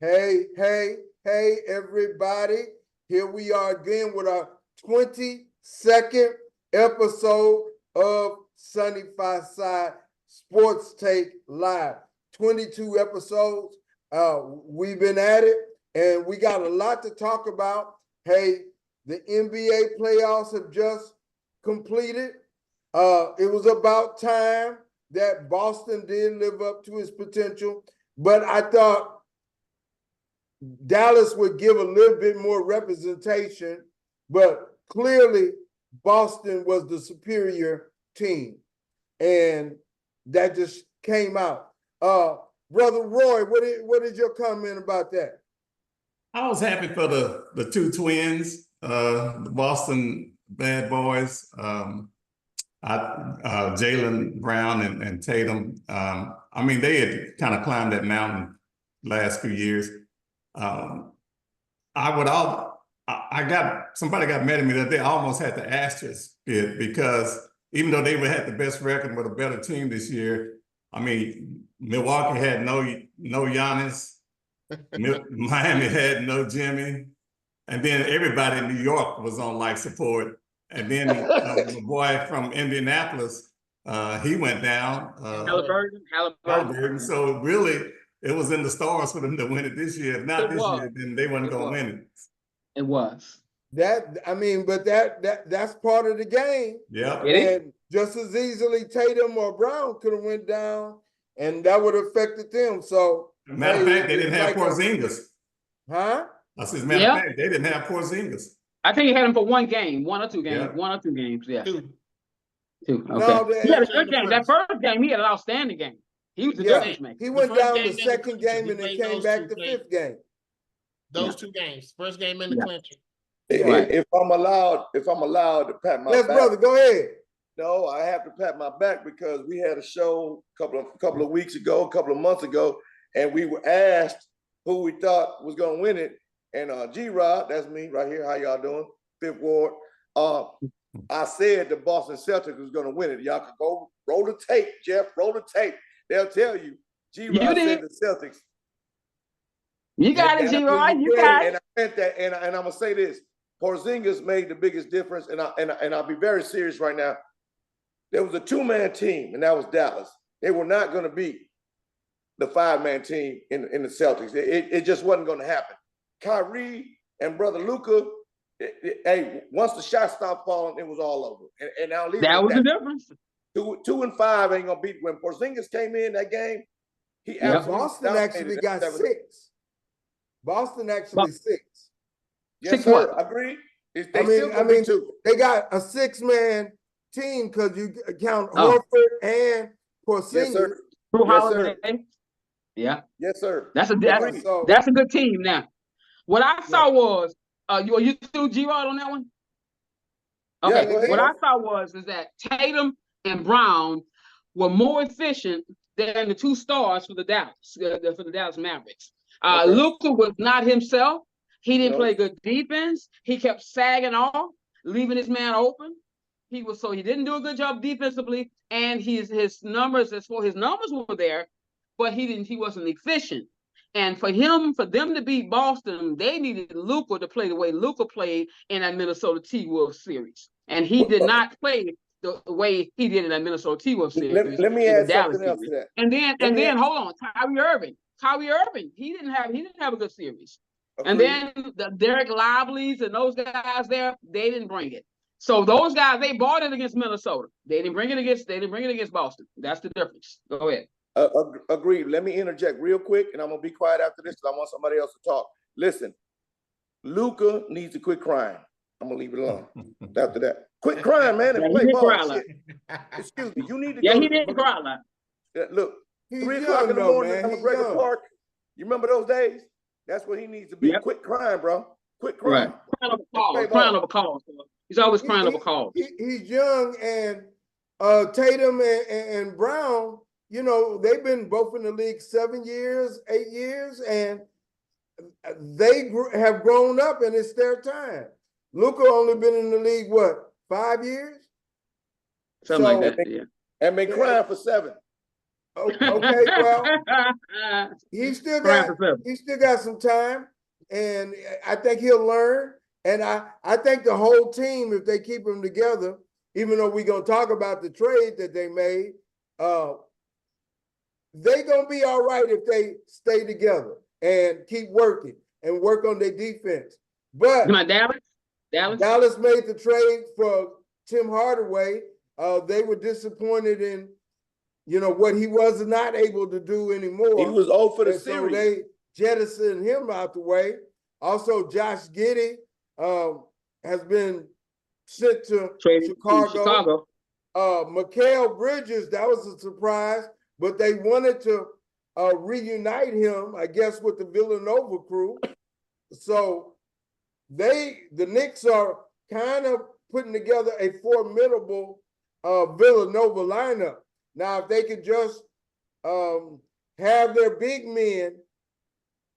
Hey, everybody. Here we are again with our 22nd episode of Sunny Phi Side Sportstake Live. 22 episodes. We've been at it, and we got a lot to talk about. Hey, the NBA playoffs have just completed. It was about time that Boston did live up to his potential, but I thought Dallas would give a little bit more representation, but clearly Boston was the superior team, and that just came out. Brother Roy, what is your comment about that? I was happy for the two twins, the Boston Bad Boys, Jaylen Brown and Tatum. I mean, they had kind of climbed that mountain last few years. Somebody got mad at me that they almost had to asterisk it because even though they had the best record with a better team this year, I mean, Milwaukee had no Giannis, Miami had no Jimmy, and then everybody in New York was on life support. And then the boy from Indianapolis, he went down. Halliburton. So really, it was in the stars for them to win it this year. If not this year, then they weren't going to win it. It was. That's part of the game. Yeah. And just as easily Tatum or Brown could have went down, and that would have affected them. So matter of fact, they didn't have Porzingis. Huh? I said, matter of fact, they didn't have Porzingis. I think he had him for one or two games. Yeah. 1 or 2 games. Yeah. Two. Okay. No, he had a good game. That first game, he had an outstanding game. He was a difference maker. He went down the second game and then came back the fifth game. Those 2 games, first game in the clincher. If I'm allowed to pat my back. Yes, brother, go ahead. No, I have to pat my back because we had a show a couple of weeks ago, a couple of months ago, and we were asked who we thought was going to win it. And G-Rod, that's me right here. How y'all doing? Fifth Ward. I said the Boston Celtics was going to win it. Y'all can go roll the tape, Jeff. Roll the tape. They'll tell you. G-Rod said the Celtics. You got it, G-Rod. You got it. And I meant that. And I'm gonna say this: Porzingis made the biggest difference. And I'll be very serious right now. There was a 2-man team, and that was Dallas. They were not going to beat the 5-man team in the Celtics. It just wasn't going to happen. Kyrie and brother Luka, hey, once the shots stopped falling, it was all over. And I'll leave that was the difference. 2 and 5 ain't gonna beat when Porzingis came in that game. Boston actually got 6. Boston actually 6. Yes, 6 sir. what? Agreed. They got a 6-man team because you count Horford and Porzingis. Yes, sir. Drew Holiday. Yeah. Yes, sir. That's a good team now. What I saw was, you threw G-Rod on that one? Okay. Yeah, what I saw is that Tatum and Brown were more efficient than the 2 stars for the Dallas Mavericks. Luka was not himself. He didn't play good defense. He kept sagging off, leaving his man open. He didn't do a good job defensively, and his numbers were there, but he wasn't efficient. And for them to beat Boston, they needed Luka to play the way Luka played in that Minnesota T-Wolves series. And he did not play the way he did in that Minnesota T-Wolves series. Let me add something else to that. And then hold on, Kyrie Irving, he didn't have a good series. Agreed. And then the Derek Lively's and those guys there, they didn't bring it. So those guys, they bought it against Minnesota. They didn't bring it against Boston. That's the difference. Go ahead. Agreed. Let me interject real quick, and I'm gonna be quiet after this because I want somebody else to talk. Listen, Luka needs to quit crying. I'm gonna leave it alone after that. Quit crying, man, and play ball. Excuse me. You need to. Yeah, he didn't cry a lot. Look, 3 o'clock in the morning at McGregor Park. You remember those days? That's what he needs to be. Yep. Quit crying, bro. Quit crying. Right. Crying over calls. He's always crying over calls. He's young, and Tatum and Brown, they've been both in the league 7 years, 8 years, and they have grown up, and it's their time. Luka only been in the league, 5 years? Something like that, yeah. And been crying for 7. Okay, well, he still got some time, and I think he'll learn. And I think the whole team, if they keep them together, even though we're gonna talk about the trade that they made, they gonna be all right if they stay together and keep working and work on their defense. But Dallas made the trade for Tim Hardaway. They were disappointed in, what he was not able to do anymore. He was 0 for the and series. So they jettisoned him out the way. Also, Josh Giddey has been sent to Chicago. Mikal Bridges, that was a surprise, but they wanted to reunite him, I guess, with the Villanova crew. So the Knicks are kind of putting together a formidable Villanova lineup. Now, if they could just have their big men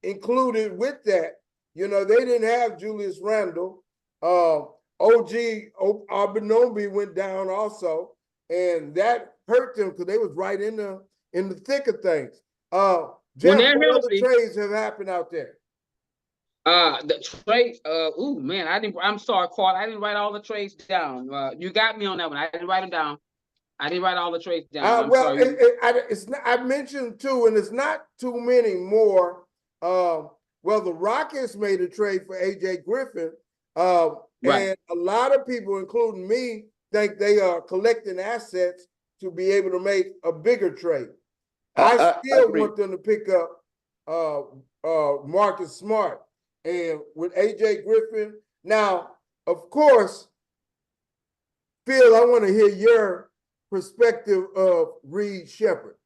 included with that, they didn't have Julius Randle. OG Anunoby went down also, and that hurt them because they was right in the thick of things. Jeff, what other trades have happened out there? The trade, I'm sorry, Carl. I didn't write all the trades down. You got me on that one. I didn't write them down. I didn't write all the trades down. I mentioned two, and it's not too many more. The Rockets made a trade for AJ Griffin. And a lot of people, including me, think they are collecting assets to be able to make a bigger trade. I still want them to pick up Marcus Smart. And with AJ Griffin, now, of course, Phil, I want to hear your perspective of Reed Sheppard.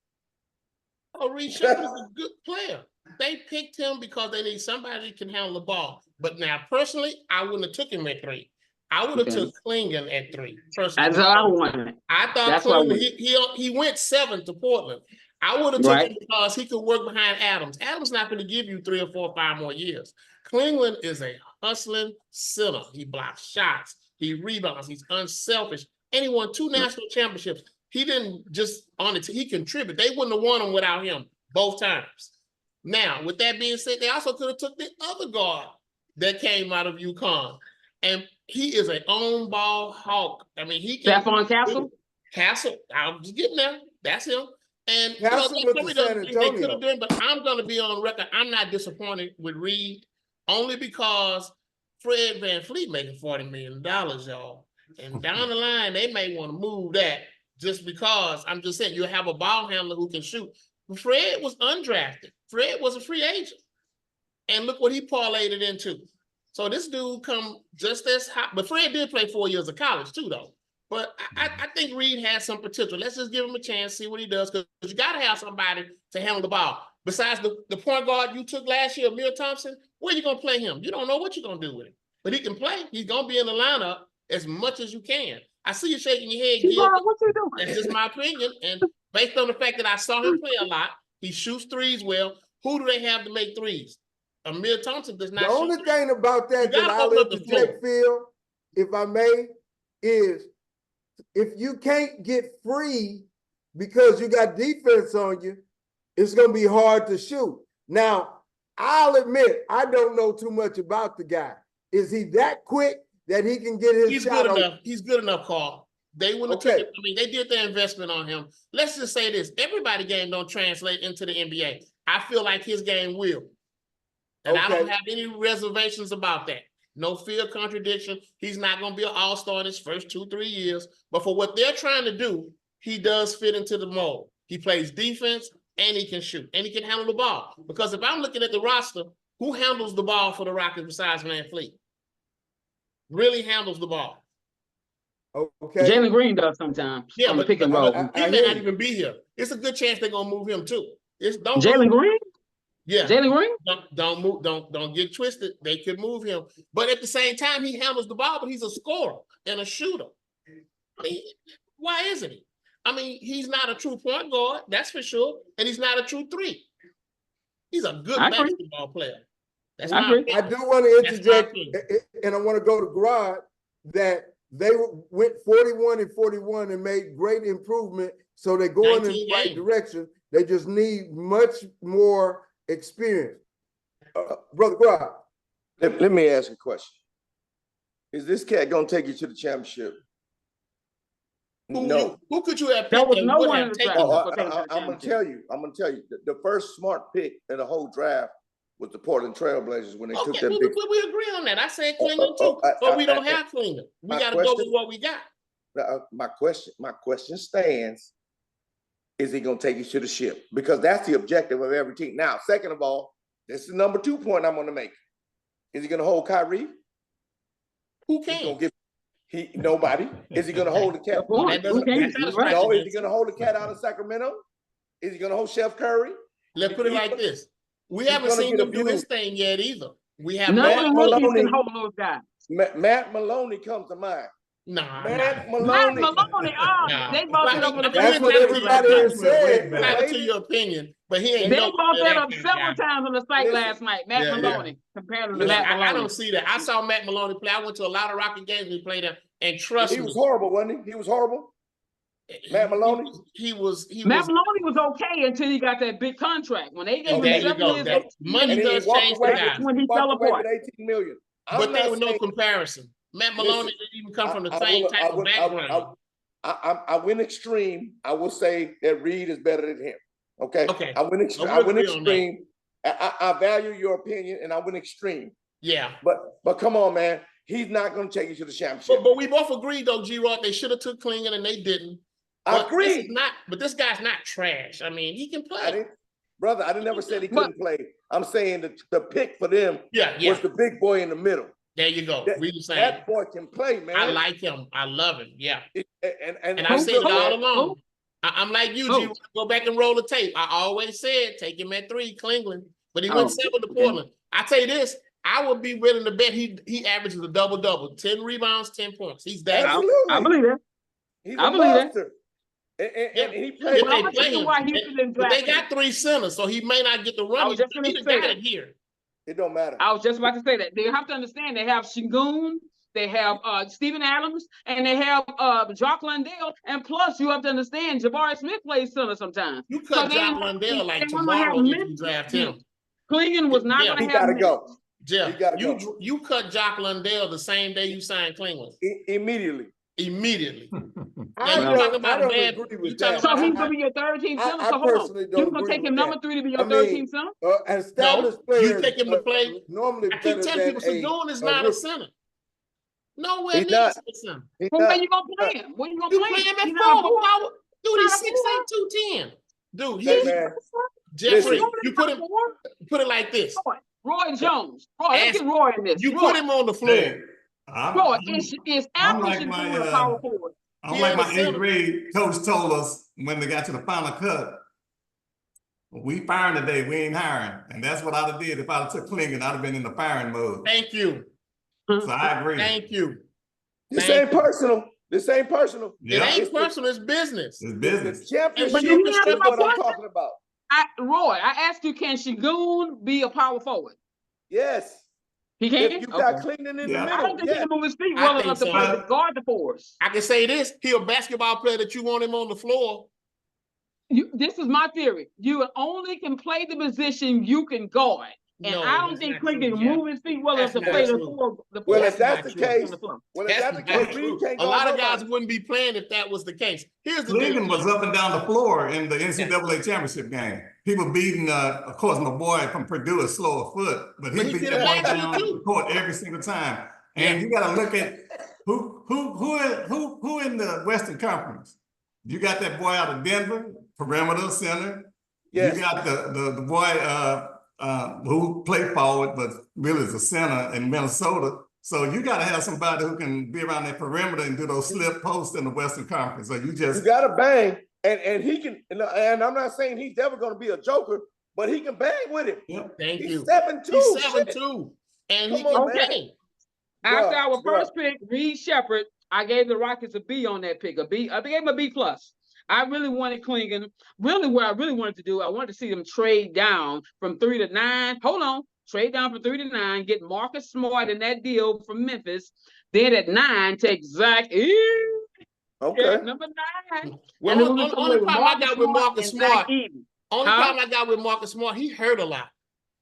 Oh, Reed Sheppard is a good player. They picked him because they need somebody who can handle the ball. But now, personally, I wouldn't have took him at 3. I would have took Klingon at 3. Personally, that's all I wanted. I thought Klingon, he went 7 to Portland. I would have took him because he could work behind Adams. Adams not going to give you 3 or 4 or 5 more years. Cleveland is a hustling center. He blocks shots. He rebounds. He's unselfish. And he won 2 national championships. He didn't just on it. He contributed. They wouldn't have won them without him both times. Now, with that being said, they also could have took the other guard that came out of UConn. And he is an on-ball hawk. I mean, he can. Stephon Castle? Castle. I'm just getting there. That's him. And Castle with the San Antonio. they could have done, but I'm going to be on record. I'm not disappointed with Reed, only because Fred VanVleet making $40 million, y'all. And down the line, they may want to move that just because I'm just saying you have a ball handler who can shoot. Fred was undrafted. Fred was a free agent. And look what he parlayed it into. So this dude come just as hot. But Fred did play 4 years of college too, though. But I think Reed has some potential. Let's just give him a chance, see what he does, because you got to have somebody to handle the ball. Besides the point guard you took last year, Amir Thompson, where are you going to play him? You don't know what you're going to do with him. But he can play. He's going to be in the lineup as much as you can. I see you shaking your head, Gil. What you doing? That's just my opinion. And based on the fact that I saw him play a lot, he shoots threes well. Who do they have to make threes? Amir Thompson does not shoot. The only thing about that I'll interject, Phil, if I may, is if you can't get free because you got defense on you, it's going to be hard to shoot. Now, I'll admit, I don't know too much about the guy. Is he that quick that he can get his shot? He's good enough, Carl. They wouldn't have taken, they did their investment on him. Let's just say this. Everybody game don't translate into the NBA. I feel like his game will. And I don't have any reservations about that. No fear of contradiction. He's not going to be an all-star in his first 2-3 years. But for what they're trying to do, he does fit into the mold. He plays defense and he can shoot and he can handle the ball. Because if I'm looking at the roster, who handles the ball for the Rockets besides VanVleet? Really handles the ball. Okay. Jalen Green does sometimes. Yeah, on the pick and roll. He may not even be here. It's a good chance they're gonna move him too. Jalen Green? Yeah. Jalen Green? Don't move, don't get twisted. They could move him. But at the same time, he handles the ball, but he's a scorer and a shooter. Why isn't he? I mean, he's not a true point guard, that's for sure. And he's not a true 3. He's a good basketball player. That's I do want to interject, and I want to go to Grod, that they went 41-41 and made great improvement So they're going in 19 the right games. direction. They just need much more experience. Brother Grod. Let me ask you a question. Is this cat gonna take you to the championship? No. Who could you have picked There was that no would one have in the taken draft. him? I'm gonna tell you. The first smart pick in the whole draft was the Portland Trailblazers when they took Okay, that we, big. we agree on that. I said Klingon too, but we don't have Klingon. We my got to go question- with what we got. My question stands. Is he gonna take you to the ship? Because that's the objective of every team. Now, second of all, this is the number 2 point I'm gonna make. Is he gonna hold Kyrie? Who He's gonna can? give nobody. Is he gonna hold the cat? Well, That doesn't okay, satisfy right. No, you. is he gonna hold the cat out of Sacramento? Is he gonna hold Chef Curry? Let's put it like this. We He's haven't gonna seen get him do his abused. thing yet either. We have None Matt of the no. rookies Maloney- can hold those guys. Matt Maloney comes to mind. Nah, Matt nah. Matt Maloney. Maloney, Nah. they brought it Right. up with That's a what everybody has said. Right. To your opinion, but he ain't. They no brought that up kind of several guy. times on the site Listen. last night. Matt Yeah, Maloney compared to Listen, Matt I Maloney. don't see that. I saw Matt Maloney play. I went to a lot of Rocket games we played him, and trust He me, was horrible, wasn't he? He was horrible. Matt Maloney? He was. Matt Maloney was okay until he got that big contract. When they gave And him there you 7 go. years, That money And he does walked change away the with- guy. that's when he walked fell away apart. with 18 million. I'm But there not was no saying- comparison. Matt Maloney Listen, didn't even come from the I same will- type I of will- background. I went extreme. I will say that Reed is better than him. Okay. Okay. I went extreme. We I went agree on that. extreme. I value your opinion, and I went extreme. Yeah. But come on, man. He's not going to take you to the championship. But we both agreed though, G-Rod, they should have took Klingon and they didn't. I But agree. This is not, but this guy's not trash. I mean, he can play. Brother, I never said he couldn't play. I'm saying that the pick for them Yeah. was the big boy in the middle. There you go. That- We the same. That boy can play, man. I like him. I love him. Yeah. And And I said it look, all man, along. I'm like you, G. Go back and roll the tape. I always said take him at 3, Klingon, but he went 7 to Portland. I tell you this, I would be willing to bet he averages a double-double, 10 rebounds, 10 points. He's that. Absolutely. I believe that. He's I a believe that. monster. Yeah. And he If played. Well, I'm they gonna play tell you him, why Houston didn't but they draft got 3 centers, so he may not get the I run. was just gonna He say got that. it here. It don't matter. I was just about to say that. They have to understand they have Shingun, they have Steven Adams, and they have Jock Landale. And plus, you have to understand Jabari Smith plays center sometimes. You cut So Jock they- Landale like they wanna have tomorrow if minutes. you draft him. Klingon was not Yeah, going He to have gotta minutes. go. Jeff, He gotta go. you cut Jock Landale the same day you signed Klingon. Immediately. Immediately. I you don't, talk about I don't a bad- agree you with talk that. So about- he's going to be your third team center. I So hold personally on. don't You're going to agree take with him number that. 3 to be your I third mean, team center? An established No, player. you take him to play- Normally I keep better telling than people Sagoon is not a center. Nowhere He's near not. a center. He's Well, where not. you going to play him? Where you going to You play play him at He's 4. not a But why would- Dude, he's Not a 6'8", 210. Dude, Hey, he's man. Jeffrey. listen. You put it like this. Roy Jones. Roy, let's Ask- get Roy in this. You Roy, put him on the floor. Hey, Roy, is I'm Apple like should my, do a power forward? I'm He like ain't my a 8th center. grade coach told us when they got to the final cut. We firing today, we ain't hiring. And that's what I'd have did if I'd have took Klingon. I'd have been in the firing mode. Thank you. So I agree. Thank you. This Thank ain't you. personal. This ain't personal. Yeah. It ain't It's the- personal, it's business. It's The business. championship But you is have what my I'm question. talking about. Roy, I asked you, can Shagun be a power forward? Yes. He If can? you got Okay. Klingon in Yeah. the I middle, don't think he yes. can move his feet I well think enough to so. play to guard the force. I can say this, he a basketball player that you want him on the floor. This is my theory. You only can play the position you can guard. And No, I don't that's think not Klingon true, can Jeff. move his feet well enough to That's play not the true. four. Well, force if that's the on case, floor. well, if That's that's the not case, true. Reed can't A lot of guard guys wouldn't be playing if that was the case. Here's the Klingon deal. was up and down the floor in the NCAA championship game. People beating, of course, my boy from Purdue is slow of foot, but But he he beat did that it boy last year, down too. the court every single time. And you got to look at who in the Western Conference. You got that boy out of Denver, perimeter center. Yes. You got the boy who played forward, but really is a center in Minnesota. So you got to have somebody who can be around that perimeter and do those slip posts in the Western Conference. So you You just got to bang, and he can. And I'm not saying he's never going to be a joker, but he can bang with it. Thank He's you. 7'2". He's Shit. 7'2", and he Come can on, man. play. After Bruh, our first pick, Reed Shepherd, I gave the Rockets a B on that pick. I gave him a B+. I really wanted Klingon. Really, what I really wanted to do, I wanted to see them trade down from 3 to 9. Hold on. Trade down from 3 to 9, get Marcus Smart in that deal from Memphis. Then at 9, take Zach Okay. number 9. Well, And then we come only with problem I got with Marcus and Zach Smart. Edey. Only Huh? problem I got with Marcus Smart, he hurt a lot.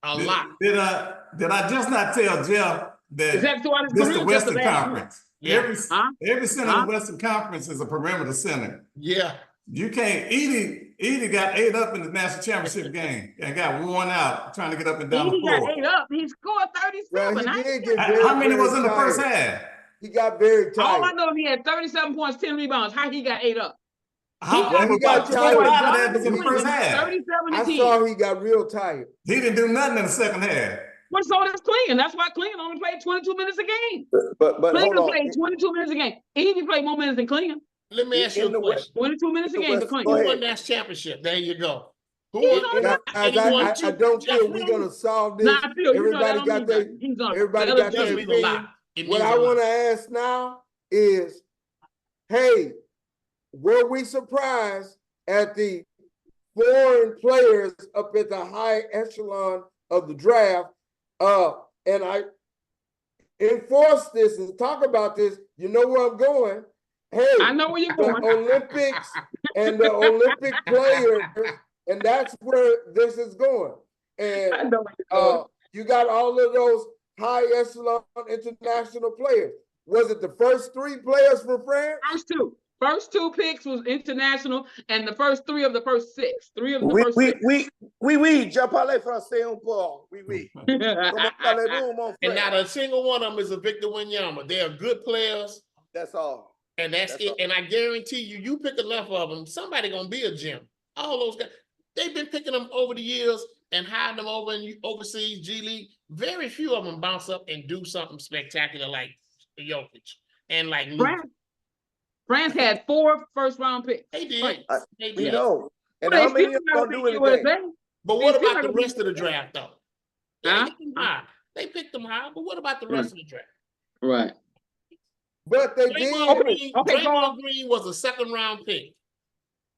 A lot. Did I just not tell Jeff Is that that throughout his this career? the Western Conference? Yeah. Every center in Huh? the Western Conference is a perimeter center. Yeah. You can't. Edie got ate up in the national championship game and got worn out trying to get up and down the Edey got floor. ate up. He scored 37. Well, he I did ain't get got- very, How many very was in the first tired. half? He got very All I tired. know is he had 37 points, 10 rebounds. How he got ate up? How got- he got about 25 of tired. that was in the first half? 37 I to 10. saw he got real tired. He didn't do nothing in the second half. Well, so does Cleveland. That's why Cleveland only played 22 minutes a game. But hold Cleveland on. played 22 minutes a game. Edey played more minutes than Cleveland. Let me ask you In a the West- question. 22 minutes a The game for West- Who Go Cleveland. ahead. won that championship? There you go. Who He won? was on Guys, And he won I two don't feel we're championships. gonna solve this. Nah, Phil, you know that Everybody don't got mean their nothing. He's on a everybody better got It does their team. mean a lot. opinion. It What means I a lot. want to ask now is, hey, were we surprised at the foreign players up at the high echelon of the draft? And I enforce this and talk about this. You know where I'm going. Hey, I know where you're the going. Olympics and the Olympic players, and that's where this is going. I And know where you're going. you got all of those high echelon international players. Was it the first 3 players for France? First two picks was international, and the first 3 of the first 6. 3 of the first 6. Oui, je parle français un peu. Oui. Comment parlez-vous, mon And frère? not a single one of them is a Victor Wembanyama. They are good players, That's all. and that's it. all. And I guarantee you, you pick enough of them, somebody gonna be a gem. All those guys, they've been picking them over the years and hiding them over in overseas G League. Very few of them bounce up and do something spectacular like Jokic and like Luka. France had 4 first-round picks. They did. Right. They We did. know. And But they how many still of them gotta gonna do pick anything? USA. But They what still about the gotta rest of the draft, though? They Huh? picked them high. They picked them high, but what about the rest of the draft? Right. But they Draymond did. Green, Okay, Draymond Green was a second-round pick.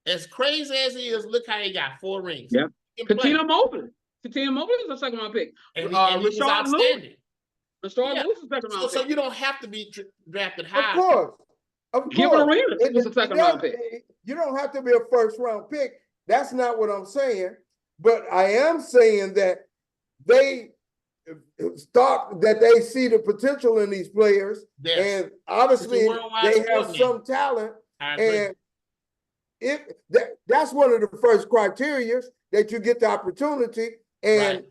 As crazy as he is, look how he got 4 rings. Yep. He can play. Coutinho Mobley. Coutinho Mobley was a second-round pick. And he was Rashard Lewis. outstanding. Rashard Yeah. Lewis was a second-round So pick. you don't have to be drafted Of high. course. Of Gilbert course. Arenas was a second-round pick. You don't have to be a first-round pick. That's not what I'm saying. But I am saying that they thought that they see the potential in these players. Yes. And obviously It's a worldwide they sport have now. some talent. I agree. And that's one of the first criteria that you get the opportunity. And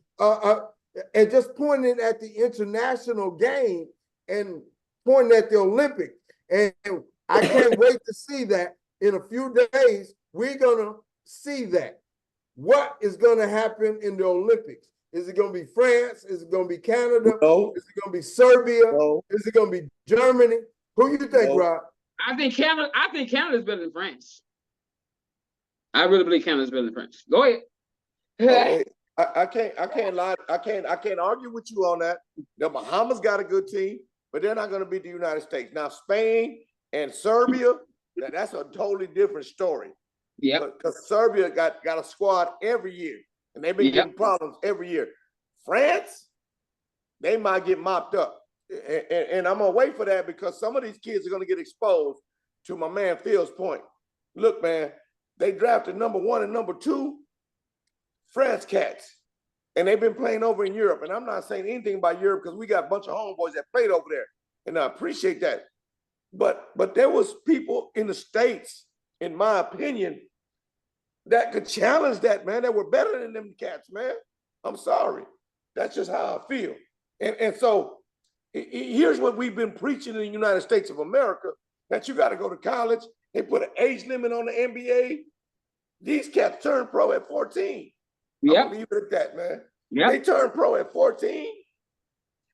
and just pointing at the international game and pointing at the Olympics. And I can't wait to see that in a few days. We're gonna see that. What is gonna happen in the Olympics? Is it gonna be France? Is it gonna be Canada? No. Is it gonna be Serbia? No. Is it gonna be Germany? Who you think, No. Rob? I think Canada's better than France. I really believe Canada's better than France. Go ahead. Okay. I can't lie. I can't argue with you on that. The Bahamas got a good team, but they're not going to beat the United States. Now, Spain and Serbia, that's a totally different story. Yeah. Because Serbia got a squad every year, and they've been getting problems every year. France, they might get mopped up. And I'm going to wait for that because some of these kids are going to get exposed to my man Phil's point. Look, man, they drafted number 1 and number 2 France cats, and they've been playing over in Europe. And I'm not saying anything about Europe because we got a bunch of homeboys that played over there, and I appreciate that. But there was people in the States, in my opinion, that could challenge that, man, that were better than them cats, man. I'm sorry. That's just how I feel. And so here's what we've been preaching in the United States of America, that you got to go to college. They put an age limit on the NBA. These cats turn pro at 14. Yeah. Leave it at that, man. Yeah. They turn pro at 14.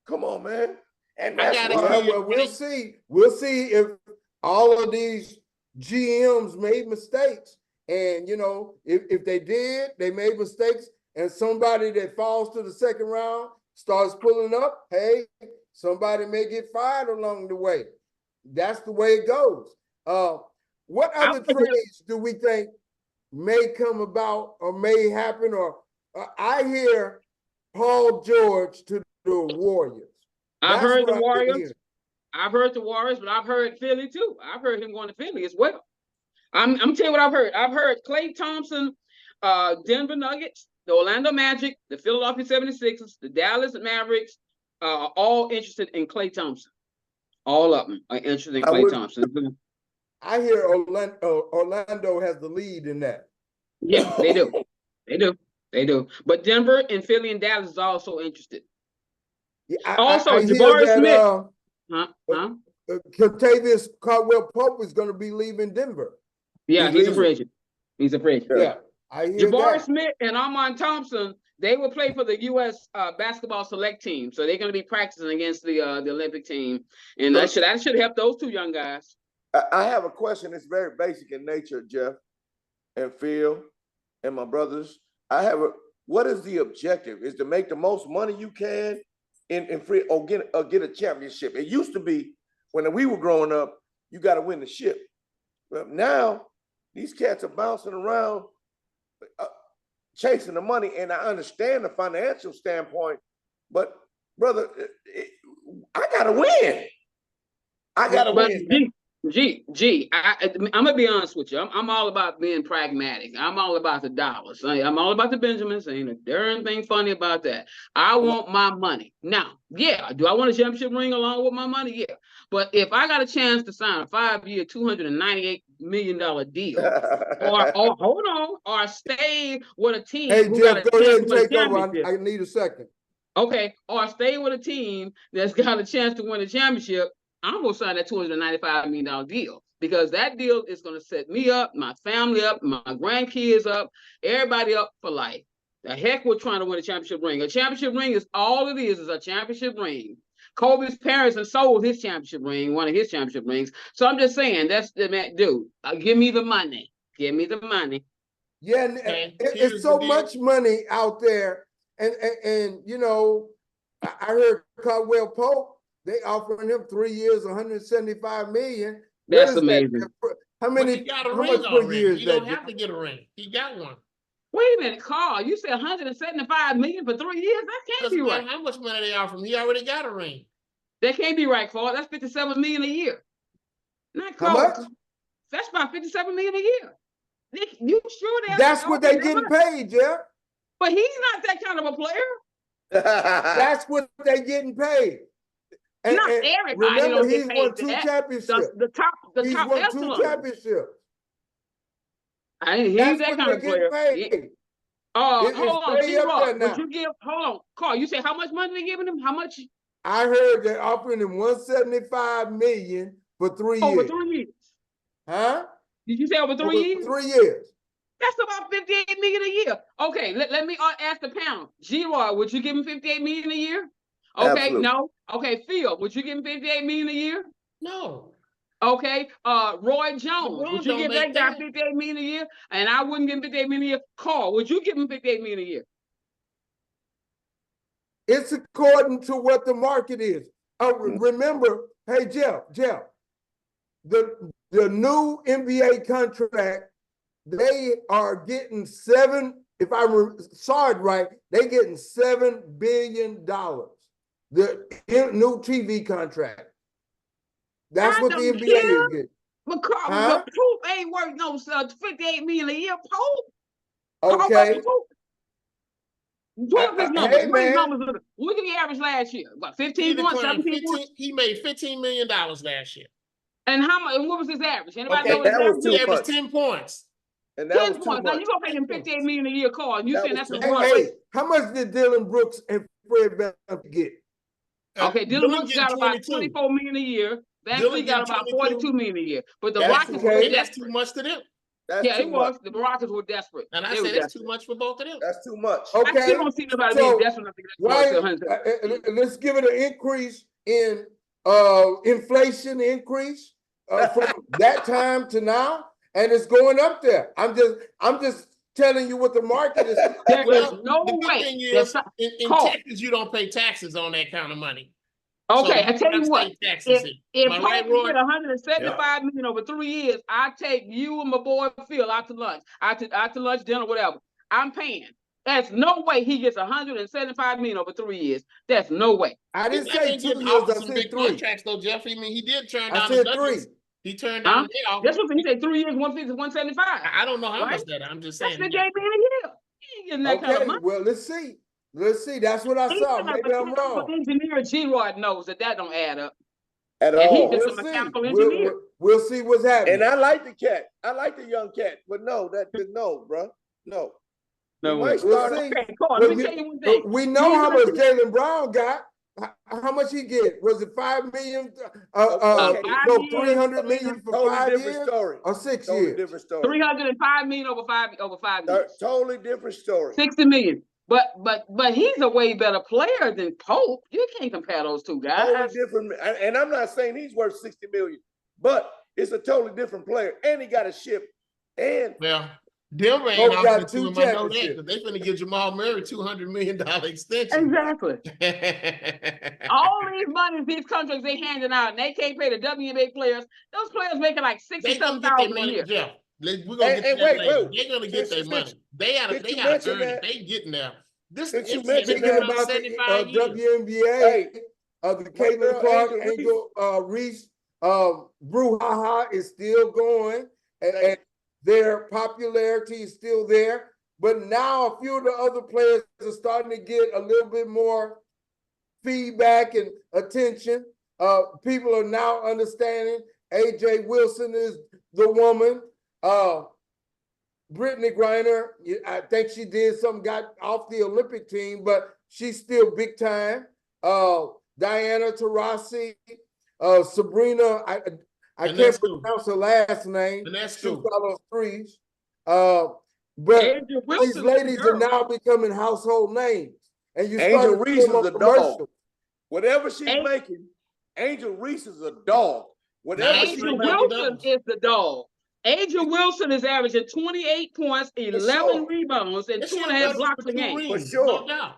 Come on, man. And I that's gotta why. give you- Well, we'll see. We'll see if all of these GMs made mistakes. And, you know, if they did, they made mistakes, and somebody that falls to the second round starts pulling up, hey, somebody may get fired along the way. That's the way it goes. What other trades do we think may come about or may happen? Or I hear Paul George to the Warriors. I've heard the what I've been Warriors. hearing. I've heard the Warriors, but I've heard Philly too. I've heard him going to Philly as well. I'm telling you what I've heard. I've heard Klay Thompson, Denver Nuggets, the Orlando Magic, the Philadelphia 76ers, the Dallas Mavericks, all interested in Klay Thompson. All of them are interested in Klay Thompson. I hear Orlando has the lead in that. Yeah, they do. They do. But Denver and Philly and Dallas is also interested. Yeah, Also, I Jabari hear Smith. Contavious Caldwell Pope is going to be leaving Denver. Yeah, he's a free agent. He's a free agent. Yeah, I hear Jabari that. Smith and Armand Thompson, they will play for the U.S. Basketball select team. So they're going to be practicing against the Olympic team. And that should help those two young guys. I have a question. It's very basic in nature, Jeff and Phil and my brothers. What is the objective? Is to make the most money you can in free or get a championship. It used to be when we were growing up, you got to win the ship. But now these cats are bouncing around chasing the money, and I understand the financial standpoint, but brother, I gotta win. I gotta win. I'm gonna be honest with you. I'm all about being pragmatic. I'm all about the dollars. I'm all about the Benjamins. Ain't a darn thing funny about that. I want my money. Now, yeah, do I want a championship ring along with my money? Yeah. But if I got a chance to sign a 5-year, $298 million deal, or hold on, or stay with a team. Hey, who Jeff, got a go ahead and chance to take win a over. championship. I need a second. Okay, or stay with a team that's got a chance to win a championship. I'm going to sign that $295 million deal, because that deal is going to set me up, my family up, my grandkids up, everybody up for life. The heck we're trying to win a championship ring. A championship ring is all it is a championship ring. Kobe's parents have sold his championship ring, one of his championship rings. So I'm just saying, that's the man, dude. Give me the money. Give me the money. Yeah, and it's so much money out there. And you know, I heard Caldwell Pope, they offering him 3 years, $175 million. That's amazing. How many? He got a how ring much per already. year is He that? don't have to get a ring. He got one. Wait a minute, Carl. You said $175 million for 3 years? That can't be right. How much money they offer him? He already got a ring. That can't be right, Carl. That's $57 million a year. Not How close. much? That's about $57 million a year. You sure that's what they getting paid, Jeff. But he's not that kind of a player. That's what they getting paid. And, not everybody. Remember, he's won 2 championships. The top he's won echelon. 2 championships. He's that kind of player. Hold on, G-Rock, would you give? Hold on, Carl. You say how much money they giving him? How much? I heard they're offering him $175 million for 3 years. Over 3 years. Huh? Did you say over 3 years? 3 years. That's about $58 million a year. Okay, let me ask the panel. G-Roy, would you give him $58 million a year? Okay, Absolutely. No. Okay, Phil, would you give him $58 million a year? No. Okay, Roy Jones, would you give that guy $58 million a year? And I wouldn't give him $58 million a year. Carl, would you give him $58 million a year? It's according to what the market is. Remember, hey, Jeff, the new NBA contract, they are getting if I saw it right, they getting $7 billion. The new TV contract. That's what the NBA is getting. But Carl, Pope ain't worth no $58 million a year, Pope. Okay. Look at his numbers. Hey, man. Look at the average last year. What, 15 points, 17 points? He made $15 million last year. And how much? And what was his average? Anybody know that his was average? too much. 10 points. And that 10 was points. Now you gonna pay him $58 million a year, Carl, and you saying that's a Hey, how much did Dylan Brooks and Fred VanVleet get? Okay, Dylan Brooks got about $24 million a year. VanVleet got about $42 million a year. But the Rockets were that's too much to them. It was. The Rockets were desperate. And I said it's too much for both of them. That's too much. Okay. I still don't see nobody being desperate enough to get that. Let's give it an increase in inflation increase from that time to now, and it's going up there. I'm just telling you what the market is. There's no way. In Texas, you don't pay taxes on that kind of money. Okay, so I tell you what. If right, Pope get $175 million over 3 years, I take you and my boy Phil out to lunch, out to lunch, dinner, whatever. I'm paying. There's no way he gets 175 million over 3 years. There's no way. I didn't He's say been 2 getting years. offered I some said big 3. contracts though, Jeff. I mean, he did turn I down said the 3. Nuggets. He turned down the offer. That's what he said. 3 years, 150, 175. I don't know how Right? much that. I'm just That's saying. the game in a year. He ain't getting that kind of Okay, money. well, let's see. Let's see. That's what I saw. Maybe I'm wrong. Engineer G-Rod knows that don't add up. At And he's all. just We'll a see. mechanical engineer. We'll see what's happening. And I like the cat. I like the young cat, but no, no, bro. No. No We way. might We'll start see. Okay, Carl, Well, let me tell you one thing. we know how much Jaylen Brown got. How much he get? Was it 5 million? Okay. No, 5 years. 300 million for Totally 5 different years story. or 6 Totally years? different story. 305 million over 5 years. Totally different story. 60 million. But he's a way better player than Pope. You can't compare those two Totally guys. different. And I'm not saying he's worth 60 million, but it's a totally different player. And he got a ship. And Well, Denver ain't Pope got offering 2 to him. I know that championships. because they finna give Jamal Murray $200 million extension. Exactly. All these monies, these contracts they handing out, and they can't pay the WNBA players. Those players making like They gonna get their $67,000 a money, year. Jeff. We're gonna get And to that wait, later. wait. They're gonna get their money. They Since you gotta mentioned earn it. that- They getting there. This Since you is mentioned Speaking that, about the 75 years. WNBA, Hey, the my Caitlin girl, Clark, Angel Reese, brouhaha is still going, and their popularity is still there. But now a few of the other players are starting to get a little bit more feedback and attention. People are now understanding AJ Wilson is the woman. Brittany Griner, I think she did something, got off the Olympic team, but she's still big time. Diana Taurasi, Sabrina, I can't pronounce her last name. And that's Shoots true. all those threes. But Angel Wilson these is ladies the are girl. now becoming household names. And you Angel start Reese is a dog. commercials. Whatever she's Angel- making, Angel Reese is a dog. Whatever Nice. she's Angel making, Wilson is the dog. Angel Wilson is averaging 28 points, 11 sure. rebounds, and This 2 year and a half better blocks for a 2 game. rings, For sure. no doubt.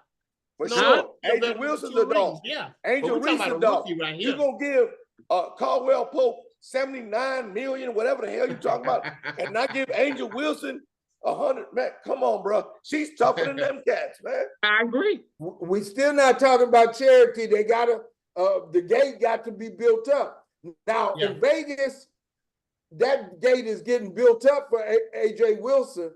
for No, sure. they're Angel better for Wilson's 2 a dog. rings, yeah. Angel But we're Reese talking is a about a dog. rookie right You're here. gonna give Caldwell Pope 79 million, whatever the hell you talking about, and not give Angel Wilson 100. Man, come on, bro. She's tougher than them cats, man. I agree. We still not talking about charity. They gotta, the gate got to be built up. Now Yeah. in Vegas, that gate is getting built up for AJ Wilson.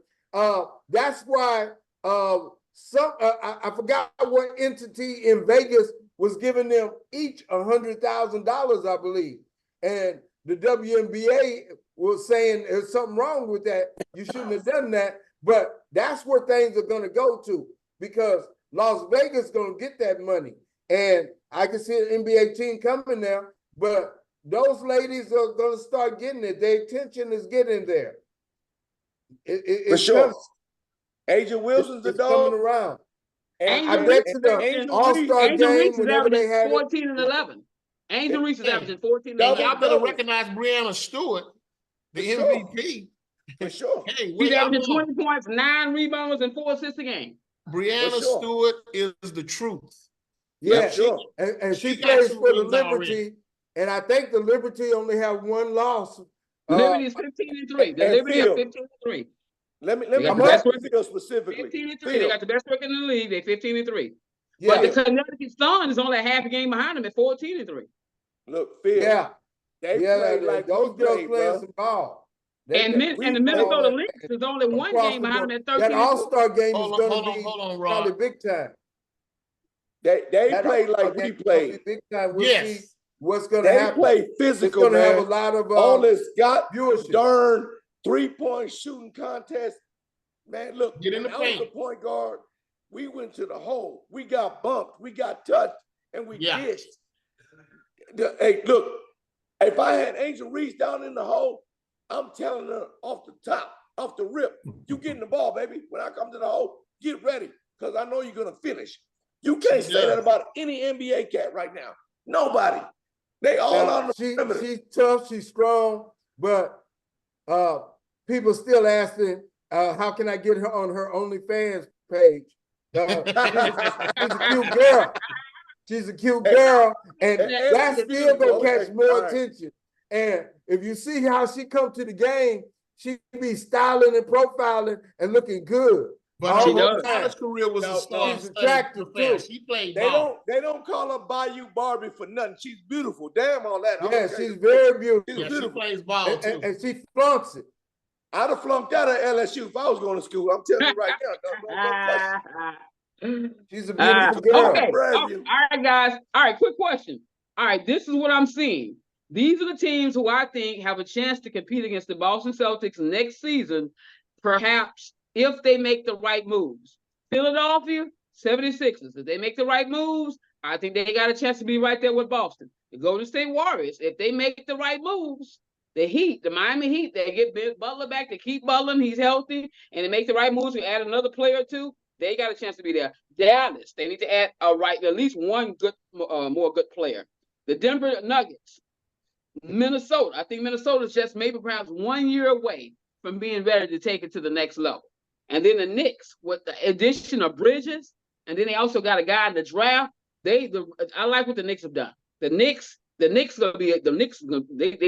That's why I forgot what entity in Vegas was giving them each $100,000, I believe, and the WNBA was saying there's something wrong with that. You shouldn't have done that. But that's where things are going to go to, because Las Vegas is going to get that money, and I can see an NBA team coming there, but those ladies are going to start getting it. Their attention is getting there. For sure. coming. Angel Wilson's a It's dog. coming around. And, I Angel bet Reese you the Angel All-Star Angel game, Reese is whenever they averaging have it, 14 and 11. Angel Reese is Hey, averaging 14 and And double- 11. y'all better double. recognize Brianna Stewart, the For sure. MVP. for sure. Hey, where She's y'all averaging going? 20 points, 9 rebounds, and 4 assists a game. Brianna For sure. Stewart is the truth. yeah, For sure. and she She got plays 2 for the rings already. Liberty, and I think the Liberty only have 1 loss. Liberty is 15 and 3. The and Liberty are Phil, 15 and 3. Let me They got the ask best Phil specifically. 15 and 3. Phil, They got the best record in the league. They're 15 and 3. Yeah, But the Connecticut Sun is only a half a game behind them at 14 and 3. look, Phil. yeah, They yeah. play like Those we girls play, playing bro. some ball. And the Minnesota Lynx is only 1 game behind them at 13 That and 4. All-Star game is Hold going on, to be hold on, probably Rod. big time. They That play All-Star like we game is gonna play. be big time. We'll Yes. see what's going to They happen. play It's physical, going to have a man. lot of All this Scott viewership. darn 3-point shooting contest. Man, look, Get in when the I was paint. the point guard, we went to the hole. We got bumped, we got touched, and we Yeah. dished. Hey, look, if I had Angel Reese down in the hole, I'm telling her off the top, off the rip, you getting the ball, baby. When I come to the hole, get ready, because I know you're going to finish. You can't say that about any NBA cat right now. Nobody. They all on the perimeter. She's tough, she's strong, but people still asking, how can I get her on her OnlyFans page? She's a cute girl. She's a cute girl, and Hey, that's still gonna catch okay, more all right. attention. And if you see how she come to the game, she be styling and profiling and looking good. But She her does. college career was No, a no, star she's studded attractive, affair. too. She played They ball. don't call her Bayou Barbie for nothing. She's beautiful. Damn all that. I'm Yeah, gonna tell she's you. very beautiful. She's Yeah, she beautiful. plays ball too. And she flunks it. I'd have flunked out of LSU if I was going to school. I'm telling you right now. No question. She's a beautiful girl. Okay. Prairie View. All right, guys. All right, quick question. All right, this is what I'm seeing. These are the teams who I think have a chance to compete against the Boston Celtics next season, perhaps if they make the right moves. Philadelphia 76ers, if they make the right moves, I think they got a chance to be right there with Boston. The Golden State Warriors, if they make the right moves, the Heat, the Miami Heat, they get Butler back, they keep Butler, he's healthy, and they make the right moves, we add another player or two, they got a chance to be there. Dallas, they need to add at least one good, more good player. The Denver Nuggets, Minnesota, I think Minnesota's just maybe perhaps 1 year away from being ready to take it to the next level. And then the Knicks, with the addition of Bridges, and then they also got a guy in the draft. I like what the Knicks have done. The Knicks they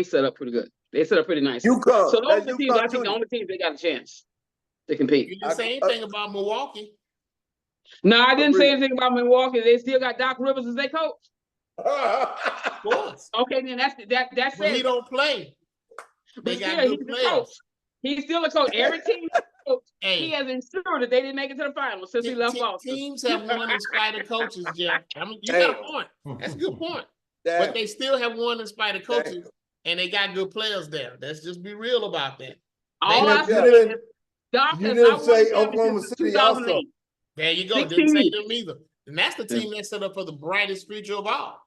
set up pretty good. They set up pretty nice. UConn. So those That's are the teams, I UConn think the Junior. only teams they got a chance to compete. You didn't say anything about Milwaukee. No, I didn't say Agreed. anything about Milwaukee. They still got Doc Rivers as their coach. Of course. Okay, then that's But it. he don't play. They But got still, he's good the players. coach. He's still a coach. Every team he Hey, has ensured that they didn't make it to the finals since he left Boston. teams have won in spite of coaches, Jeff. You got a point. That's a good point. But they still have won in spite of coaches, and they got good players there. Let's just be real about that. All Yeah, I you say didn't- is Doc you has didn't not won say a Oklahoma championship since City also. 2008. There you go. 16 Didn't say years. them either. And that's the team that's set up for the brightest future of all.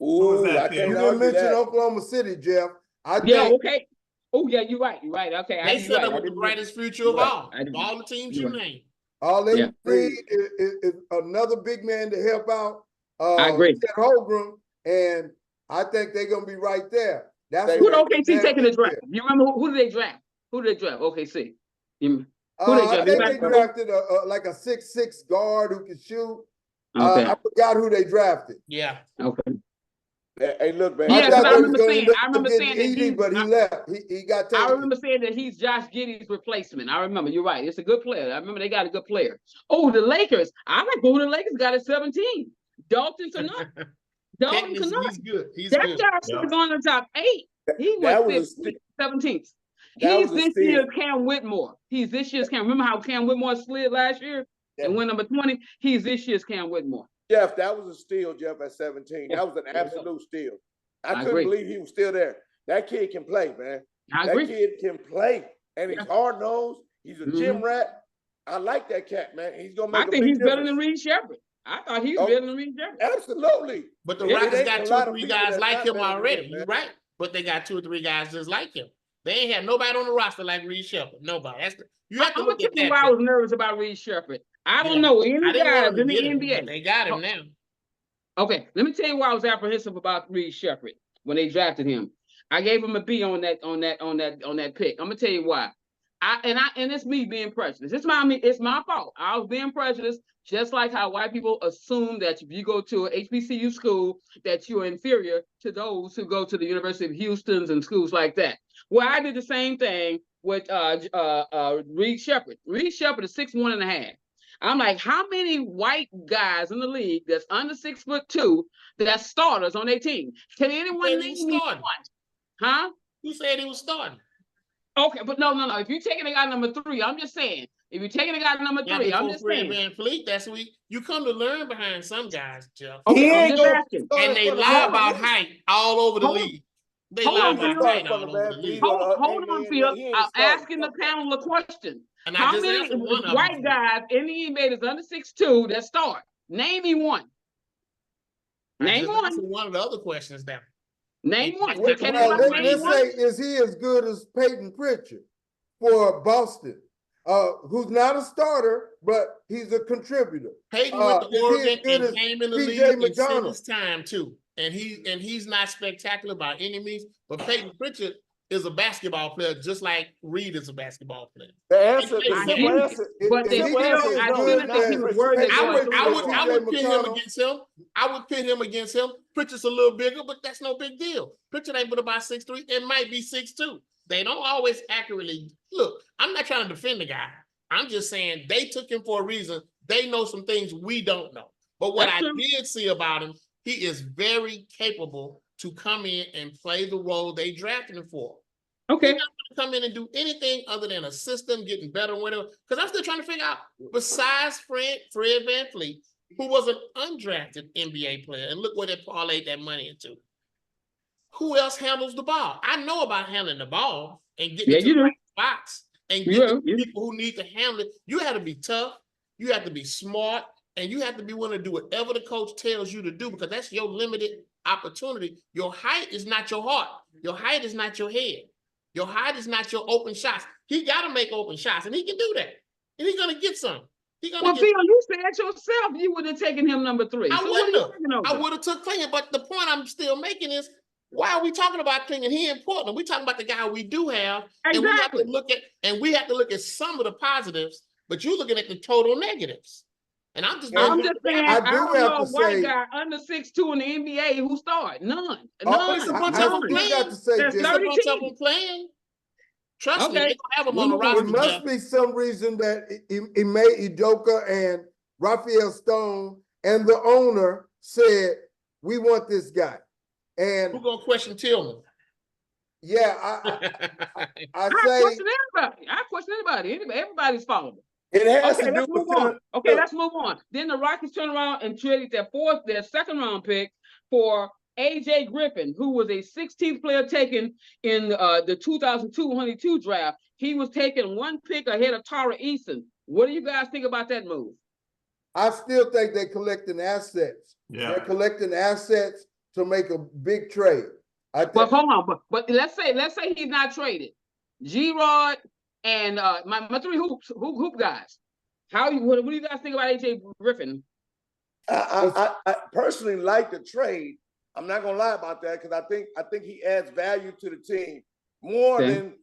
Ooh, that I team? You can't didn't argue mention that. Oklahoma City, Jeff. I Yeah, think okay. Oh, yeah, you're right. You're right. Okay. They set up I with the didn't- brightest future of Right. all. I didn't- All the teams You're you right. named. all they Yeah. need is another big man to help out. I agree. Chet Holmgren, and I think they're gonna be right there. That's Who Who what did OKC they're taking the in draft? there. You remember who did they draft? Who did they draft? OKC. Who they I draft? think they Anybody? drafted like a 6'6" guard who can shoot. Okay. I forgot who they drafted. Yeah. Okay. Hey, look, man. Yeah, I 'cause thought I they was remember gonna saying- end up I remember getting saying that Edie, he- but he I- left. He got I taken. remember saying that he's Josh Giddey's replacement. I remember. You're right. It's a good player. I remember they got a good player. Oh, the Lakers. I like who the Lakers got at 17. Dalton Canut. Dalton He's Canut. good. He's That good. guy should have gone in the top 8. He That was was a 15th, 17th. That He's was a this steal. year's Cam Whitmore. He's this year's Cam. Remember how Cam Whitmore slid last year Yeah. and went number 20? He's this year's Cam Whitmore. Jeff, that was a steal, Jeff, at 17. Yeah. That was an absolute steal. I couldn't agree. believe he was still there. That kid can play, man. I That agree. kid can play. And he's Yeah. hard nosed. He's a gym Mhm. rat. I like that cat, man. He's gonna make I a think big he's better difference. than Reed Shepard. I thought he was Oh. better than Reed Shepard. Absolutely. But the It Rockets ain't got a 2 lot or of 3 people guys that's like not him better than already. him, You're man. right. But they got 2 or 3 guys just like him. They ain't had nobody on the roster like Reed Shepard. Nobody. You have to I'm look gonna at tell you that. why I was nervous about Reed Shepard. I don't Yeah. know any I didn't want guys him to in the get him, but NBA. they got him now. Okay, let me tell you why I was apprehensive about Reed Shepard when they drafted him. I gave him a B on that pick. I'm gonna tell you why. And it's me being prejudiced. It's my fault. I was being prejudiced, just like how white people assume that if you go to a HBCU school that you're inferior to those who go to the University of Houston's and schools like that. Well, I did the same thing with Reed Shepard. Reed Shepard is 6'1.5". I'm like, how many white guys in the league that's under 6'2" that's starters on their team? Can anyone Who said he name was me starting? one? Huh? Who said he was starting? Okay, but no. If you're taking a guy number 3, I'm just saying. If you're taking a guy number 3, I'm just Fred saying. VanVleet, that's what you come to learn behind some guys, Jeff. Okay, He I'm ain't just gonna asking. start And they in front of lie Van about Vliet. height all over the Hold on. league. They Hold lie on, about Phil. height Start in all front of over the Van league. Vliet. Hold on, Phil. He ain't I'm starting. asking the panel a question. And I How just many answered one of them. white guys in the NBA that's under 6'2" that start? Name me one. I Name just one. answered one of the other questions now. Name one. Well, Can Well, anybody name let's one? say, is he as good as Peyton Pritchard for Boston? Who's not a starter, but he's a contributor. Peyton went Is to he Oregon as good and as came in the P.J. league and spent McDonald? his time too. And he's not spectacular by any means, but Peyton Pritchard is a basketball player just like Reed is a basketball player. The answer, I the hear simple you. answer. But If they he still, can be I as still good think he as was worthy of Peyton going Pritchard I or would P.J. pit him McDonald, against him. I would pit him against him. Pritchard's a little bigger, but that's no big deal. Pritchard ain't but about 6'3". It might be 6'2". They don't always accurately look. I'm not trying to defend the guy. I'm just saying they took him for a reason. They know some things we don't know. But what I did see about him, he is very capable to come in and play the role they drafted him for. Okay. He's not going to come in and do anything other than assist them, getting better, whatever. Because I'm still trying to figure out, besides Fred VanVleet, who was an undrafted NBA player, and look where they parlayed that money into. Who else handles the ball? I know about handling the ball and getting to the right spots and getting people who need to handle it. You have to be tough. You have to be smart. And you have to be willing to do whatever the coach tells you to do, because that's your limited opportunity. Your height is not your heart. Your height is not your head. Your height is not your open shots. He got to make open shots, and he can do that. And he's going to get some. Well, Phil, you said yourself you would have taken him number 3. I wouldn't have. I would have took Klinger, but the point I'm still making is, why are we talking about Klinger? He in Portland. We're talking about the guy we do have. Exactly. And we have to look at some of the positives, but you're looking at the total negatives. And I'm just saying, I don't know a white guy under 6'2" in the NBA who started. None. It's a bunch of them playing. There's a bunch of them playing. Trust me, they don't have them on the roster. There must be some reason that Ime Udoka and Raphael Stone and the owner said, we want this guy. And we're going to question Tillman. Yeah, I question anybody. Everybody's following. It has to do with let's move on. Then the Rockets turn around and traded their second round pick for AJ Griffin, who was a 16th player taken in the 2022 draft. He was taken 1 pick ahead of Tara Eason. What do you guys think about that move? I still think they're collecting assets. Yeah. They're collecting assets to make a big trade. But hold on, but let's say he's not traded. Grod and my 3 hoop guys. What do you guys think about AJ Griffin? I personally like the trade. I'm not gonna lie about that, because I think he adds value to the team more than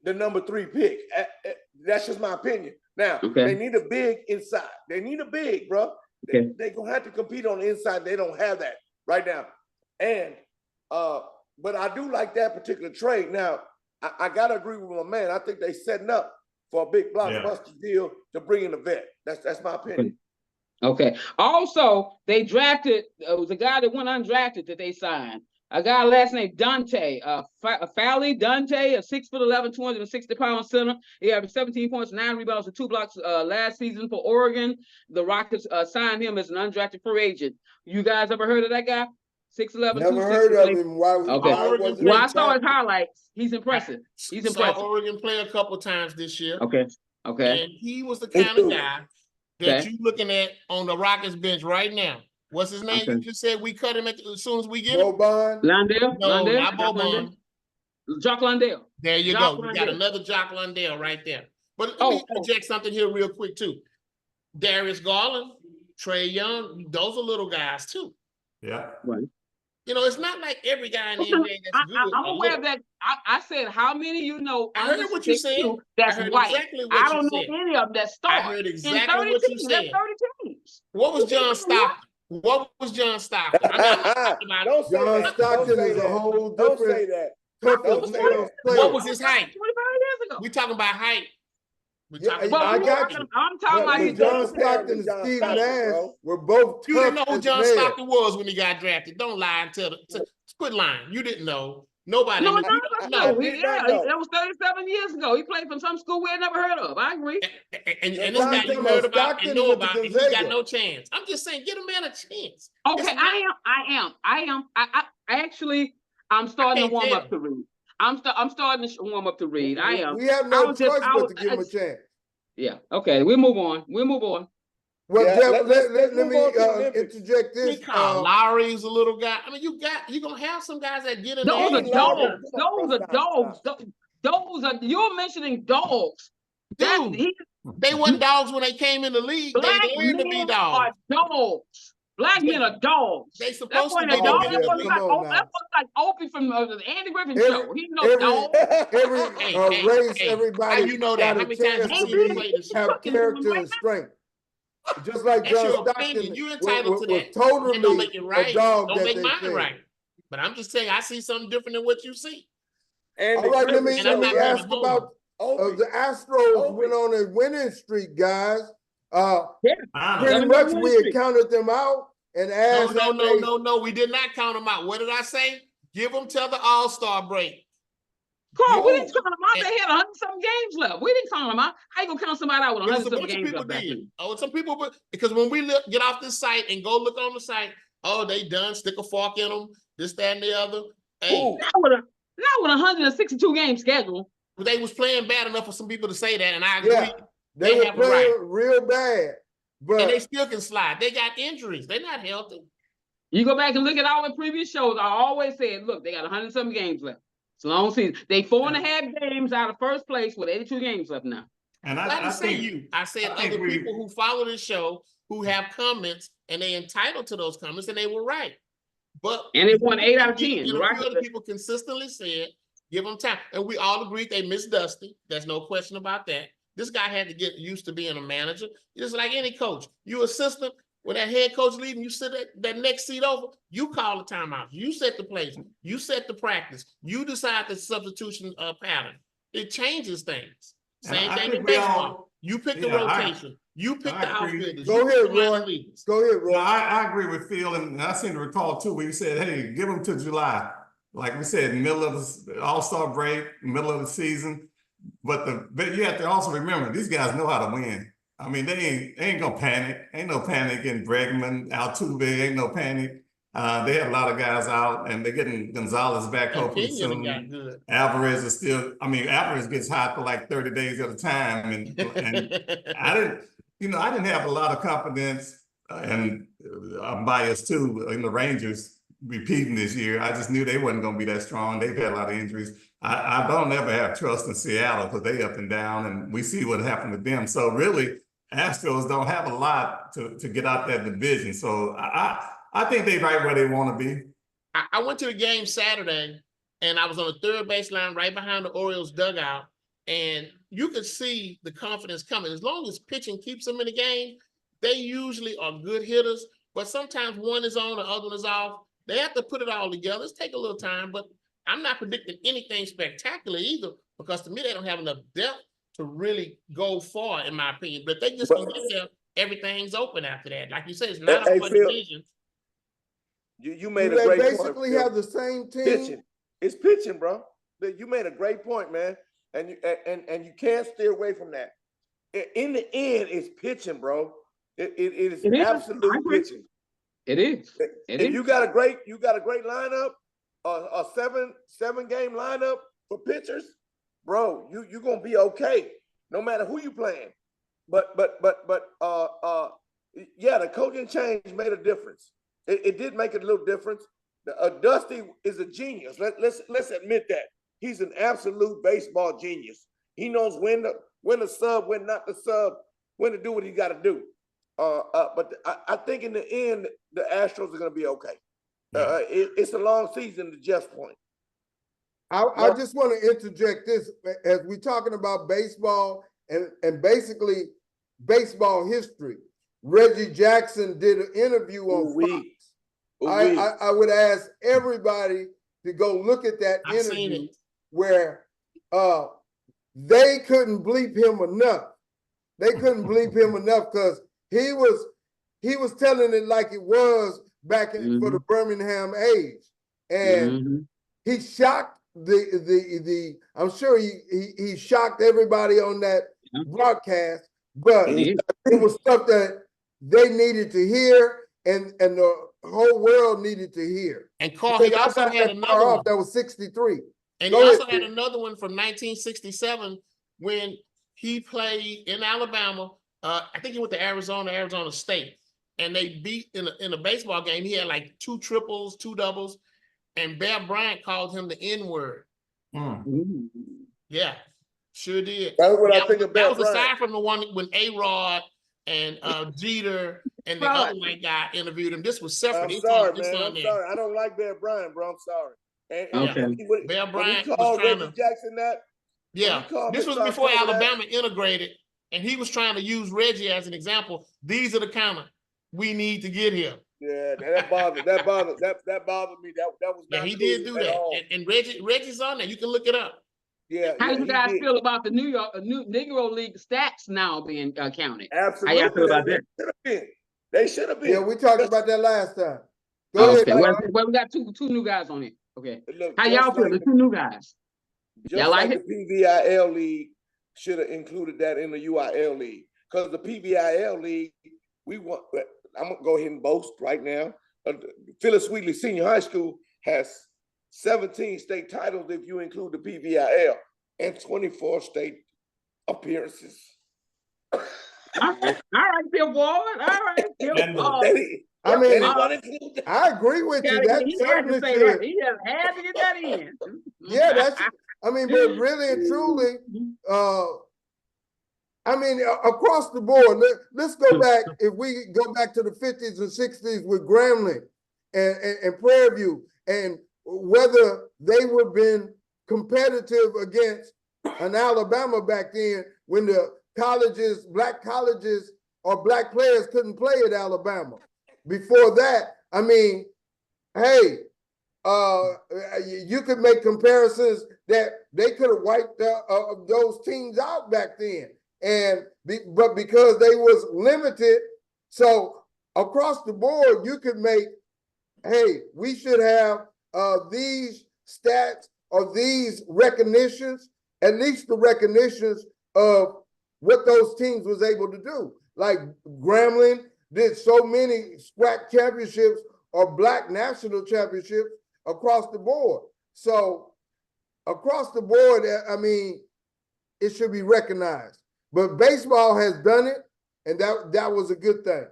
the number 3 pick. That's just my opinion. Now they need a big inside. They need a big, bro. They're gonna have to compete on the inside. They don't have that right now. And but I do like that particular trade. Now, I gotta agree with my man. I think they're setting up for a big blockbuster deal to bring in a vet. That's my opinion. Okay. Also, they drafted it was a guy that went undrafted that they signed. A guy last name Dante, Fally Dante, a 6'11", 260-pound center. He had 17 points, 9 rebounds, and 2 blocks last season for Oregon. The Rockets signed him as an undrafted free agent. You guys ever heard of that guy? 6'11". Never heard of him. I saw his highlights. He's impressive. Saw Oregon play a couple times this year. Okay. And he was the kind of guy that you're looking at on the Rockets bench right now. What's his name? You just said we cut him as soon as we get him. Lundell? No, not Boban. Jock Lundell. There you go. You got another Jock Lundell right there. But let me project something here real quick too. Darius Garland, Trae Young, those are little guys too. Yeah. Right. You know, it's not like every guy in the NBA that's good. I'm aware of that. I said, how many you know? I heard what you said. That's white. Exactly what I don't know any of them that start. I heard exactly what you said. 30 teams. What was John Stockton? What was John Stockton? I'm not talking about Don't say John that. Stockton is a whole different. Don't say that. What was his height? 25 years ago. We talking about height. I got you. I'm talking about his John Stockton and Steve Nash were both. You didn't know who John Stockton was when he got drafted. Don't lie and tell. Quit lying. You didn't know. Nobody. No, knew. that was 37 years ago. He played from some school we had never heard of. I agree. And this guy you heard about and know about, and he got no chance. I'm just saying, get a man a chance. Okay, I am. I'm starting to warm up to read. I'm starting to warm up to read. I am. We have no choice but to give him a chance. Yeah. Okay. We move on. Well, let me interject this. Lowry's a little guy. I mean, you're gonna have some guys that get in. Those are dogs. You're mentioning dogs. Dude, they weren't dogs when they came in the league. Black they learned to be dogs. Dogs. Black men are dogs. They supposed to be dogs. That was like Opie from the Andy Griffin show. He knows dogs. Every race, everybody. You know that. How many times have you played this? Have character and strength. Just like John Stockton, you entitled to that. Totally don't make it right. A dog don't make mine said. right. But I'm just saying, I see something different than what you see. All right, let me ask about The Astros went on a winning streak, guys. Pretty much we had counted them out and asked. No. We did not count them out. What did I say? Give them till the All-Star break. Carl, we didn't count them out. They had 100-something games left. We didn't count them out. How you gonna count somebody out with 100-something games left? Some people, because when we get off this site and go look on the site, they done, stick a fork in them, this, that, and the other. Hey, not with a 162 game schedule. But they was playing bad enough for some people to say that, and I agree. Yeah, they were playing real bad, and they still can slide. They got injuries. They're not healthy. You go back and look at all the previous shows. I always said, look, they got 100-something games left. It's a long season. They 4.5 games out of first place with 82 games left now. And I didn't say you. I said other people who follow this show who have comments, and they entitled to those comments, and they were right. And they won 8 out of 10. And a few other people consistently said, give them time. And we all agreed they missed Dusty. There's no question about that. This guy had to get used to being a manager. Just like any coach. You assistant, when that head coach leaving, you sit at that next seat over, you call the timeout. You set the plays. You set the practice. You decide the substitution pattern. It changes things. Same thing in baseball. You pick the rotation. You pick the outfielders. Go ahead, Roy. Go ahead, Roy. I agree with Phil, and I seem to recall too where you said, hey, give them to July. Like we said, middle of the All-Star break, middle of the season. But you have to also remember, these guys know how to win. I mean, they ain't gonna panic. Ain't no panic in Bregman, Altuve, ain't no panic. They have a lot of guys out, and they're getting Gonzalez back hopefully soon. Alvarez is still, Alvarez gets hot for like 30 days at a time. And I didn't have a lot of confidence, and I'm biased too, in the Rangers repeating this year. I just knew they wasn't going to be that strong. They've had a lot of injuries. I don't ever have trust in Seattle because they up and down, and we see what happened to them. So really, Astros don't have a lot to get out that division. So I think they're right where they want to be. I went to the game Saturday, and I was on the third baseline right behind the Orioles dugout, and you could see the confidence coming. As long as pitching keeps them in the game, they usually are good hitters, but sometimes one is on, the other one is off. They have to put it all together. It's take a little time, but I'm not predicting anything spectacular either, because to me, they don't have enough depth to really go far, in my opinion. But if they just can get there, everything's open after that. Like you said, it's not a division. You made a great point. They basically have the same team. Pitching. It's pitching, bro. You made a great point, man. And you can't stay away from that. In the end, it's pitching, bro. It is absolute pitching. It is. If you got a great lineup, a seven game lineup for pitchers, bro, you're gonna be okay, no matter who you playing. But yeah, the coaching change made a difference. It did make a little difference. Dusty is a genius. Let's admit that. He's an absolute baseball genius. He knows when to sub, when not to sub, when to do what he got to do. But I think in the end, the Astros are going to be okay. It's a long season, to Jeff's point. I just want to interject this as we're talking about baseball and basically baseball history. Reggie Jackson did an interview on Fox. I would ask everybody to go look at that interview where they couldn't bleep him enough. They couldn't bleep him enough because he was telling it like it was back for the Birmingham age, and he shocked I'm sure he shocked everybody on that broadcast, but it was stuff that they needed to hear and the whole world needed to hear. And Carl, he also had another one. That was 63. And he also had another one from 1967 when he played in Alabama. I think he went to Arizona State, and they beat in a baseball game. He had like 2 triples, 2 doubles, and Bear Bryant called him the N-word. Yeah, sure did. That's what I think of Bear Bryant. That was aside from the one when A-Rod and Jeter and the other white guy interviewed him. This was separate. I'm sorry, man. I'm sorry. I don't like Bear Bryant, bro. I'm sorry. Bear Bryant was trying to Jackson that. Yeah, this was before Alabama integrated, and he was trying to use Reggie as an example. These are the kind of we need to get here. Yeah, that bothered me. That bothered me. That was not he did do that. And Reggie's on there. You can look it up. Yeah, How do you he guys did. feel about the new Negro League stats now being counted? Absolutely. How y'all feel about that? They should have been. Yeah, we talked about that last time. Go ahead. Okay, well, we got two new guys on it. Okay, Look, how y'all feel? The two new guys. Y'all like the PVIL league should have included that in the UIL league, because the PVIL league, we want. I'm gonna go ahead and boast right now. Phyllis Wheatley Senior High School has 17 state titles if you include the PVIL, and 24 state appearances. All right, Bill Ward. All right, Bill Ward. I mean, I agree with you. That He had to certainly say should. that. He just had to get that in. Yeah, that's. I mean, but really and truly, I mean, across the board. Let's go back. If we go back to the 50s and 60s with Grambling and Prairie View, and whether they would have been competitive against an Alabama back then, when the colleges, black colleges or black players couldn't play at Alabama. Before that, I mean, hey, you could make comparisons that they could have wiped those teams out back then, but because they was limited, so across the board you could make, hey, we should have these stats or these recognitions, at least the recognitions of what those teams was able to do. Like Grambling did so many SWAC championships or black national championships across the board. So across the board, I mean, it should be recognized. But baseball has done it, and that was a good thing.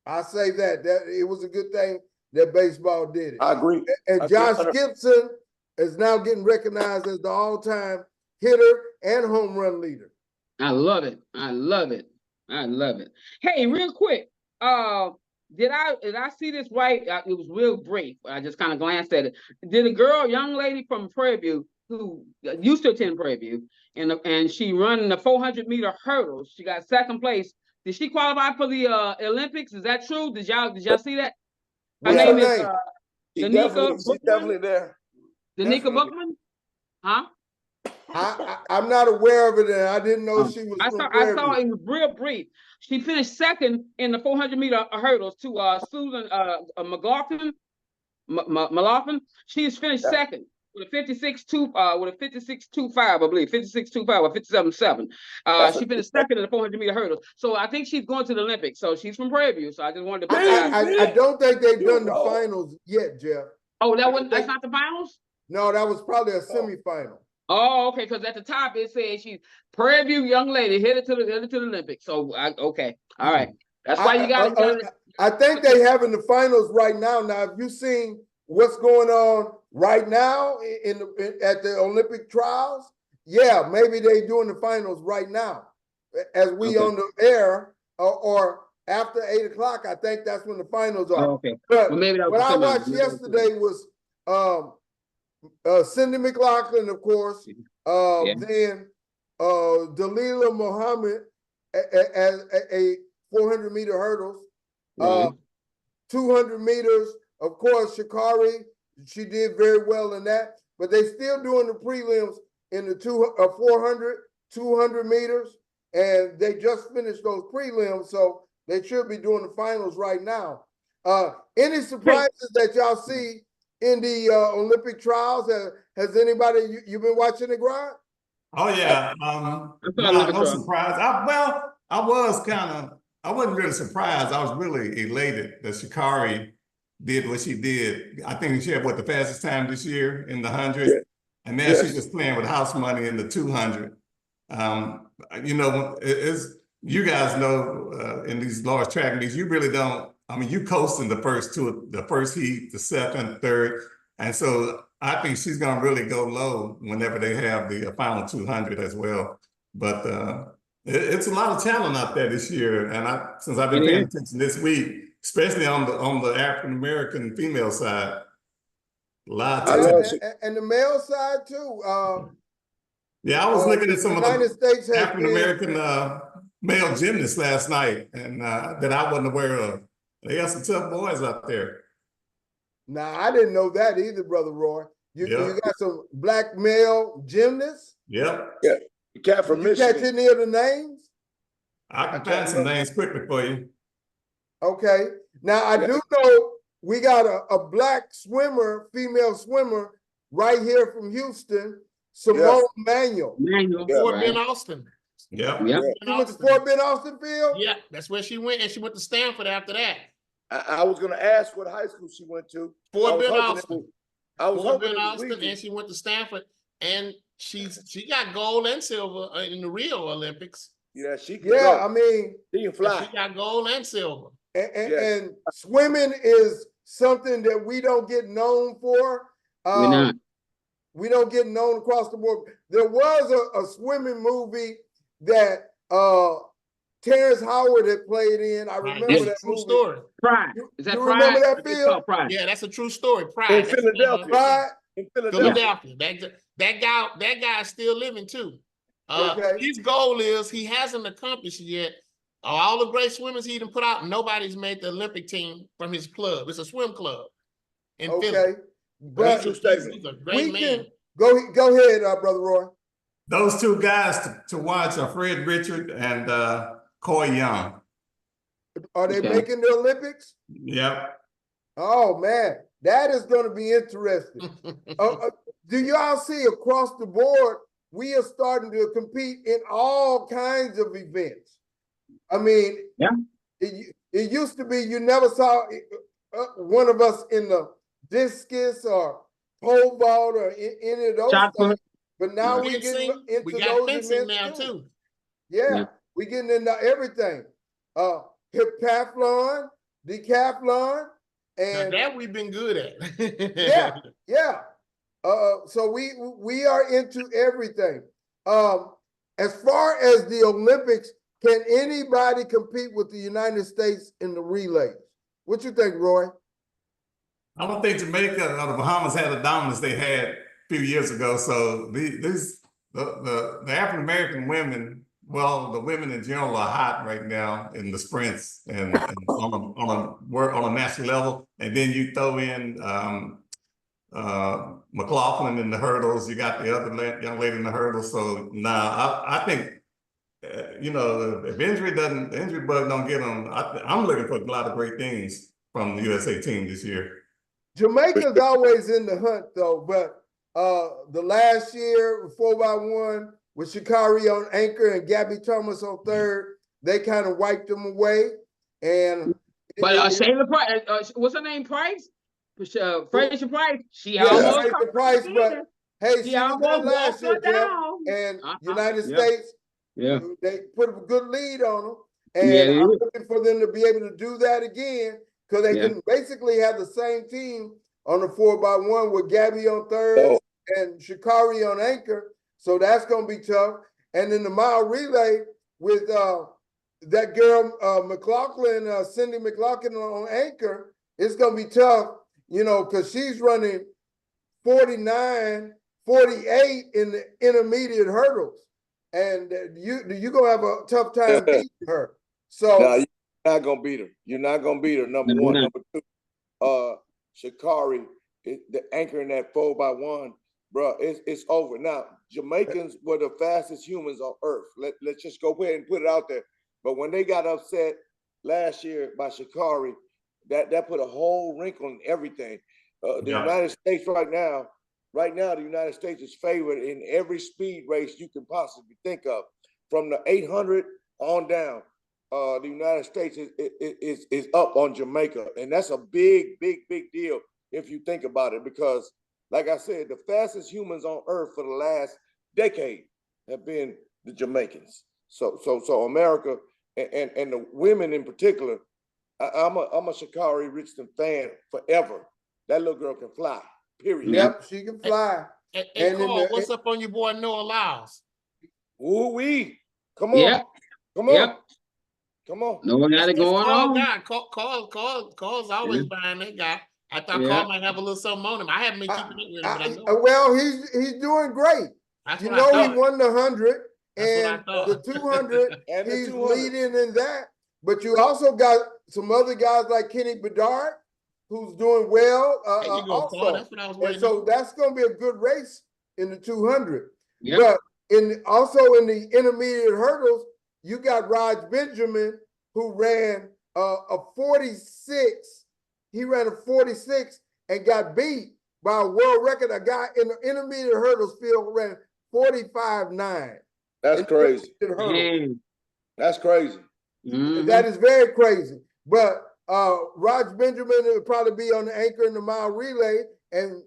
I say that it was a good thing that baseball did it. I agree. And Josh Gibson is now getting recognized as the all-time hitter and home run leader. I love it. I love it. I love it. Hey, real quick, did I see this right? It was real brief. I just kind of glanced at it. Did a young lady from Prairie View who used to attend Prairie View, and she run the 400-meter hurdles. She got second place. Did she qualify for the Olympics? Is that true? Did y'all see that? Her name is Danica. She's definitely there. Danica Bookman? Huh? I'm not aware of it, and I didn't know she was. I saw it was real brief. She finished second in the 400-meter hurdles to Susan McLaughlin. She's finished second with a 56.25, I believe, 56.25 or 57.7. She finished second in the 400-meter hurdles. So I think she's going to the Olympics. So she's from Prairie View. So I just wanted to put that. I don't think they've done the finals yet, Jeff. Oh, that's not the finals? No, that was probably a semifinal. Oh, okay, because at the top it says she's Prairie View young lady headed to the Olympics. So okay, all right. That's why you got to. I think they having the finals right now. Now, have you seen what's going on right now at the Olympic trials? Yeah, maybe they doing the finals right now, as we on the air or after 8 o'clock. I think that's when the finals are. Oh, okay, but well, maybe that what I watched yesterday was Cindy McLaughlin, of course, then Dalilah Muhammad as a 400-meter hurdles, 200 meters, of course, Shakari, she did very well in that, but they still doing the prelims in the 400, 200 meters, and they just finished those prelims, so they should be doing the finals right now. Any surprises that y'all see in the Olympic trials? Has anybody, you been watching it, Grod? Oh yeah, no surprise. I wasn't really surprised. I was really elated that Shakari did what she did. I think she had the fastest time this year in the 100, and now she's just playing with house money in the 200. You know, you guys know in these large track meets, you really don't. I mean, you coasting the first heat, the second, third. And so I think she's going to really go low whenever they have the final 200 as well. But it's a lot of talent out there this year. And since I've been paying attention this week, especially on the African-American female side, a lot of talent. And the male side too. Yeah, I was looking at some of the African-American male gymnasts last night and that I wasn't aware of. They got some tough boys out there. Nah, I didn't know that either, Brother Roy. You got some black male gymnasts. Yep. Yeah. The cat from Did you catch Michigan. any of the names? I can find some names quickly for you. Okay. Now I do know we got a black swimmer, female swimmer, right here from Houston, Simone Manuel. Fort Bend, Austin. Yep. She went to Fort Bend, Austin Field? Yeah, that's where she went, and she went to Stanford after that. I was gonna ask what high school she went to. Fort Bend, Austin. I was Fort hoping Bend, it was Austin, Wheaton. and she went to Stanford, and she got gold and silver in the Rio Olympics. Yeah, she can Yeah, go. I mean, She can fly. She got gold and silver. and swimming is something that we don't get known for. We don't get known across the board. There was a swimming movie that Terrence Howard had played in. I remember that true movie. Story. Pride. Is that You Pride? remember that, It's Phil? called Pride. Yeah, that's a true story. Pride. In That's Philadelphia. Pride? In Philadelphia. Philadelphia. That guy is still living too. Okay. His goal is he hasn't accomplished yet. All the great swimmers he done put out, nobody's made the Olympic team from his club. It's a swim club in Philly. Okay. But True He's statement. a great man. go ahead, Brother Roy. Those two guys to watch are Fred Richard and Coy Young. Are they making the Olympics? Yep. Oh man, that is going to be interesting. Do y'all see across the board, we are starting to compete in all kinds of events. I mean, it used to be you never saw one of us in the discus or pole vault or any of those things. But now we getting into we got those fencing events now too. Yeah, we getting into everything. Heptathlon, decathlon, and now that we've been good at. yeah. So we are into everything. As far as the Olympics, can anybody compete with the United States in the relays? What you think, Roy? I don't think Jamaica or the Bahamas had the dominance they had a few years ago. So the African American women, well, the women in general are hot right now in the sprints and on a national level. And then you throw in McLaughlin in the hurdles. You got the other young lady in the hurdles. So now I think if injury bug don't get them, I'm looking for a lot of great things from the USA team this year. Jamaica's always in the hunt though, but the last year 4x1 with Shikari on anchor and Gabby Thomas on third, they kind of wiped them away. And Shayla Price, what's her name? Price? Fraser Price. She almost Fraser Price, but hey, she was almost there last year, Jeff, and United States. They put a good lead on them, and I'm looking for them to be able to do that again because they can basically have the same team on the 4x1 with Gabby on third and Shikari on anchor. So that's going to be tough. And then the mile relay with that girl McLaughlin, Cindy McLaughlin on anchor, it's going to be tough, because she's running 49, 48 in the intermediate hurdles. And you're going to have a tough time beating her. So no, you're not going to beat her. You're not going to beat her, number one. Number two, Shikari, the anchor in that 4x1, bro, it's over. Now, Jamaicans were the fastest humans on earth. Let's just go ahead and put it out there. But when they got upset last year by Shikari, that put a whole wrinkle in everything. United States right now, the United States is favored in every speed race you can possibly think of. From the 800 on down, the United States is up on Jamaica. And that's a big, big, big deal if you think about it, because like I said, the fastest humans on earth for the last decade have been the Jamaicans. So America and the women in particular, I'm a Shikari Richardson fan forever. That little girl can fly, period. Yep, she can fly. And Carl, what's up on your boy Noah Lyles? Ooh-wee. Come on. Yep. Come on. Yep. Come on. No one got it going on. Carl's always buying that guy. I thought Carl might have a little something on him. I haven't been keeping up with him, but I know. Well, he's doing great. That's he what won the 100 and the 200. And the he's 200. leading in that. But you also got some other guys like Kenny Bedard. who's doing well There you go, Paul. also. That's what I was And waiting. so that's going to be a good race in the 200. Yep. But also in the intermediate hurdles, you got Raj Benjamin, who ran a 46. He ran a 46 and got beat by a world record. A guy in the intermediate hurdles field ran 45.9. That's crazy. Man. That's crazy. Mhm. That is very crazy. But Raj Benjamin will probably be on the anchor in the mile relay. And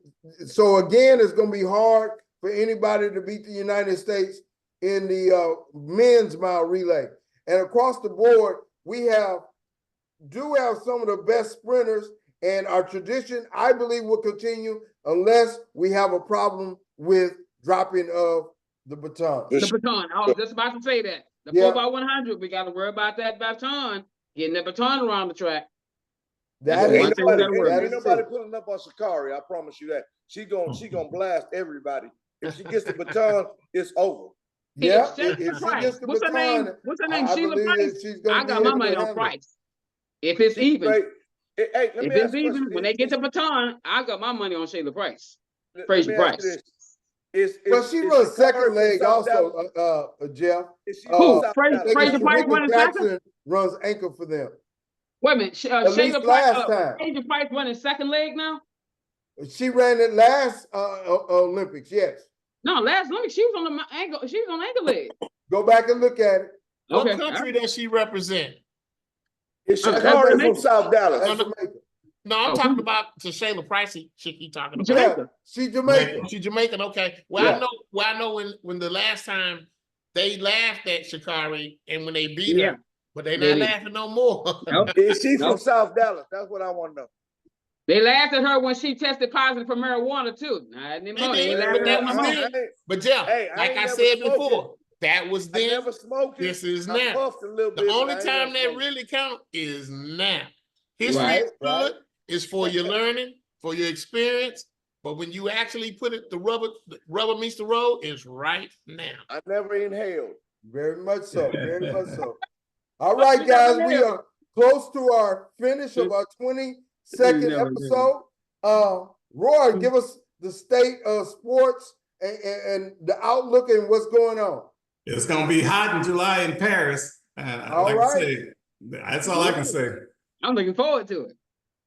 so again, it's going to be hard for anybody to beat the United States in the men's mile relay. And across the board, we do have some of the best sprinters, and our tradition, I believe, will continue unless we have a problem with dropping of the baton. The baton. I was just about to say that. The Yeah. 4x100, we got to worry about that baton, getting that baton around the track. That That's is one thing we true. gotta worry That Ain't is nobody true. pulling up on Sha'Carri. I promise you that. She gonna blast everybody. If she gets the baton, it's over. Yeah, Sheila if she Price. gets the What's her name? baton, What's her name? I Sheila believe Price. that she's I going to got be my able money to on handle it. Price. If it's She's even, great. Hey, let if me it's ask you a even, question. when they get the baton, I got my money on Sheila Price. Let Praise me the ask you Price. this. Well, she runs Sha'Carri second from leg South also, Dallas? Jeff. Is she Who? from Who? South Fraser Dallas? Price Shamika running second? Jackson runs anchor for them. Wait a minute. At least Sheila Price, last time. Fraser Price running second leg now? She ran it last Olympics, yes. No, last Olympics, she was on the ankle. She was on ankle leg. Go back and look at it. What Okay. country does she represent? Is That's Sha'Carri from Jamaica. South Dallas? That's Jamaica. No, I'm Oh, talking who? about to Shayla Price. She keep talking about. Jamaica. Yeah, she Jamaican. She Jamaican. Okay. Well, Yeah. I know when the last time they laughed at Sha'Carri and when they beat Yeah. her, but they They not did. laughing no more. Nope. Is she Nope. from South Dallas? That's what I want to know. They laughed at her when she tested positive for marijuana too. Nah, They they did, ain't but laughing that at was her no more. then. But Jeff, Hey, I like ain't I never said smoked before, that was I then. never smoked it. This is I now. puffed a little The bit. only but I ain't time never that smoked it. really count is now. History Right, is good. right. It's for your learning, for your experience. But when you actually put it, the rubber meets the road is right now. I never inhaled. Very much so. Very much so. All right, guys, we are close to our finish of our 22nd never episode. Roy, give us the state of sports and the outlook and what's going on. It's going to be hot in July in Paris. And All like I right. say, that's all I can say. I'm looking forward to it.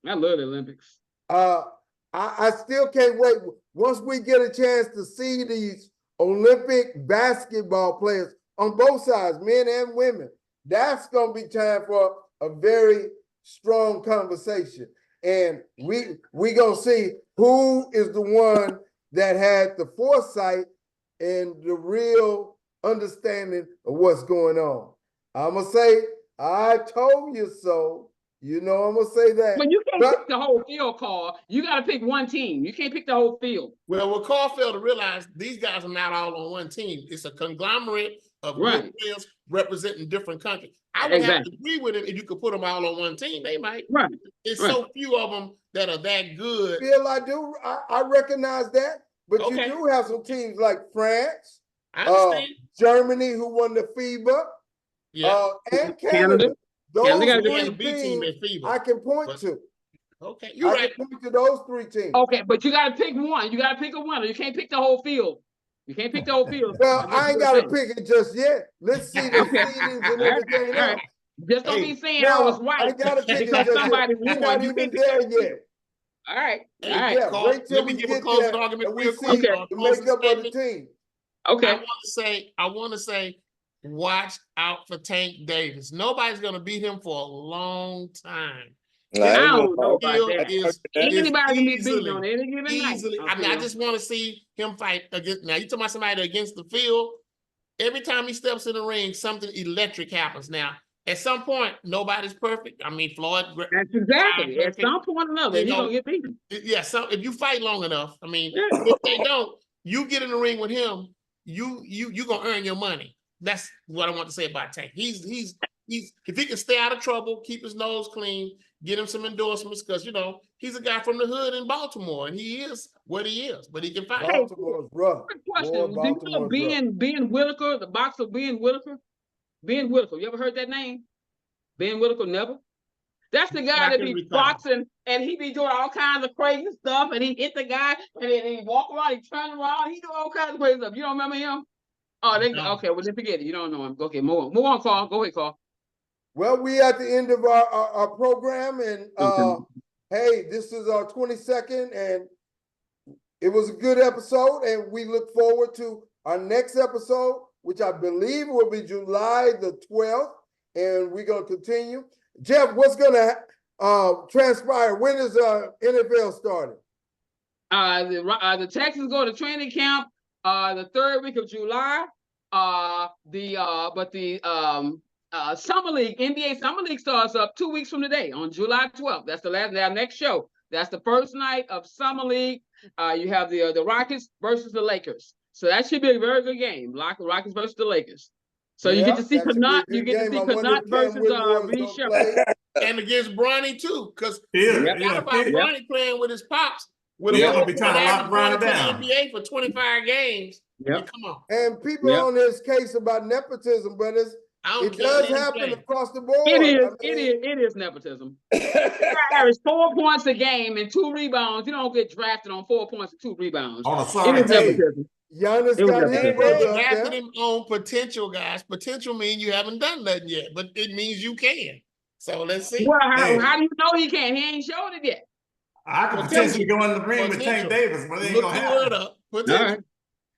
I love the Olympics. I still can't wait. Once we get a chance to see these Olympic basketball players on both sides, men and women, that's going to be time for a very strong conversation. And we going to see who is the one that had the foresight and the real understanding of what's going on. I'm going to say, I told you so. You know, I'm going to say that. But you can't pick the whole field, Carl. You got to pick one team. You can't pick the whole field. Well, what Carl failed to realize, these guys are not all on one team. It's a conglomerate of good players representing different countries. I would have to agree with it if you could put them all on one team. They might. Right. It's so few of them that are that good. Bill, I recognize that, but you do have some teams like France, I understand. Germany, who won the FIBA, and Canada. Those three teams I can point to. Okay, you're right. I can point to those three teams. Okay, but you got to pick one. You got to pick a winner. You can't pick the whole field. You can't pick the whole field. Well, I ain't got to pick it just yet. Let's see the seedings and everything else. Just don't be saying I was right. I got to pick it because just somebody yet. We're won. not even there yet. All right. All Hey, right. Yeah, Carl, wait till let me we give a get closing there argument and we real see quick. the makeup of the team. Okay. I want to say, watch out for Tank Davis. Nobody's going to beat him for a long time. I don't know about that. Anybody can be beaten on any given night. I mean, I just want to see him fight against. Now, you talking about somebody against the field. Every time he steps in the ring, something electric happens. Now, at some point, nobody's perfect. I mean, Floyd. That's exactly. At some point or another, he's going to get beaten. Yeah, so if you fight long enough, I mean, if they don't, you get in the ring with him, you gonna earn your money. That's what I want to say about Tank. He's if he can stay out of trouble, keep his nose clean, get him some endorsements, because he's a guy from the hood in Baltimore, and he is what he is, but he can fight. Baltimore's rough. Quick question: do you know Ben Whitaker, the boxer Ben Whitaker? Ben Whitaker, you ever heard that name? Ben Whitaker, never. That's the guy that be boxing and he be doing all kinds of crazy stuff and he hit the guy and then he walk around, he turn around, he do all kinds of crazy stuff. You don't remember him? Oh, okay, well then forget it. You don't know him. Okay, move on, Carl. Go ahead, Carl. Well, we at the end of our program, and hey, this is our 22nd, and it was a good episode, and we look forward to our next episode, which I believe will be July the 12th, and we're going to continue. Jeff, what's going to transpire? When is NFL starting? The Texans go to training camp the 3rd week of July. Summer League, NBA Summer League starts up 2 weeks from today on July 12th. That's our next show. That's the first night of Summer League. You have the Rockets versus the Lakers. So that should be a very good game. Rockets versus the Lakers. So you get to see Connaught. You get to see Connaught versus Reed Shepard. And against Bronny too, because talk about Bronny playing with his pops. Gonna be trying to lock Bronny down. NBA for 25 games. Yep. Come on. And people on this case about nepotism, but it does happen across the board. It is nepotism. Average 4 points a game and 2 rebounds. You don't get drafted on 4 points and 2 rebounds. On a sorry it is nepotism. Giannis got his brother up drafted there. him on potential, guys. Potential means you haven't done nothing yet, but it means you can. So let's see. Well, how do you know he can? He ain't showed it yet. I could potentially go in the ring with Tank Davis, but it ain't gonna happen. Potential.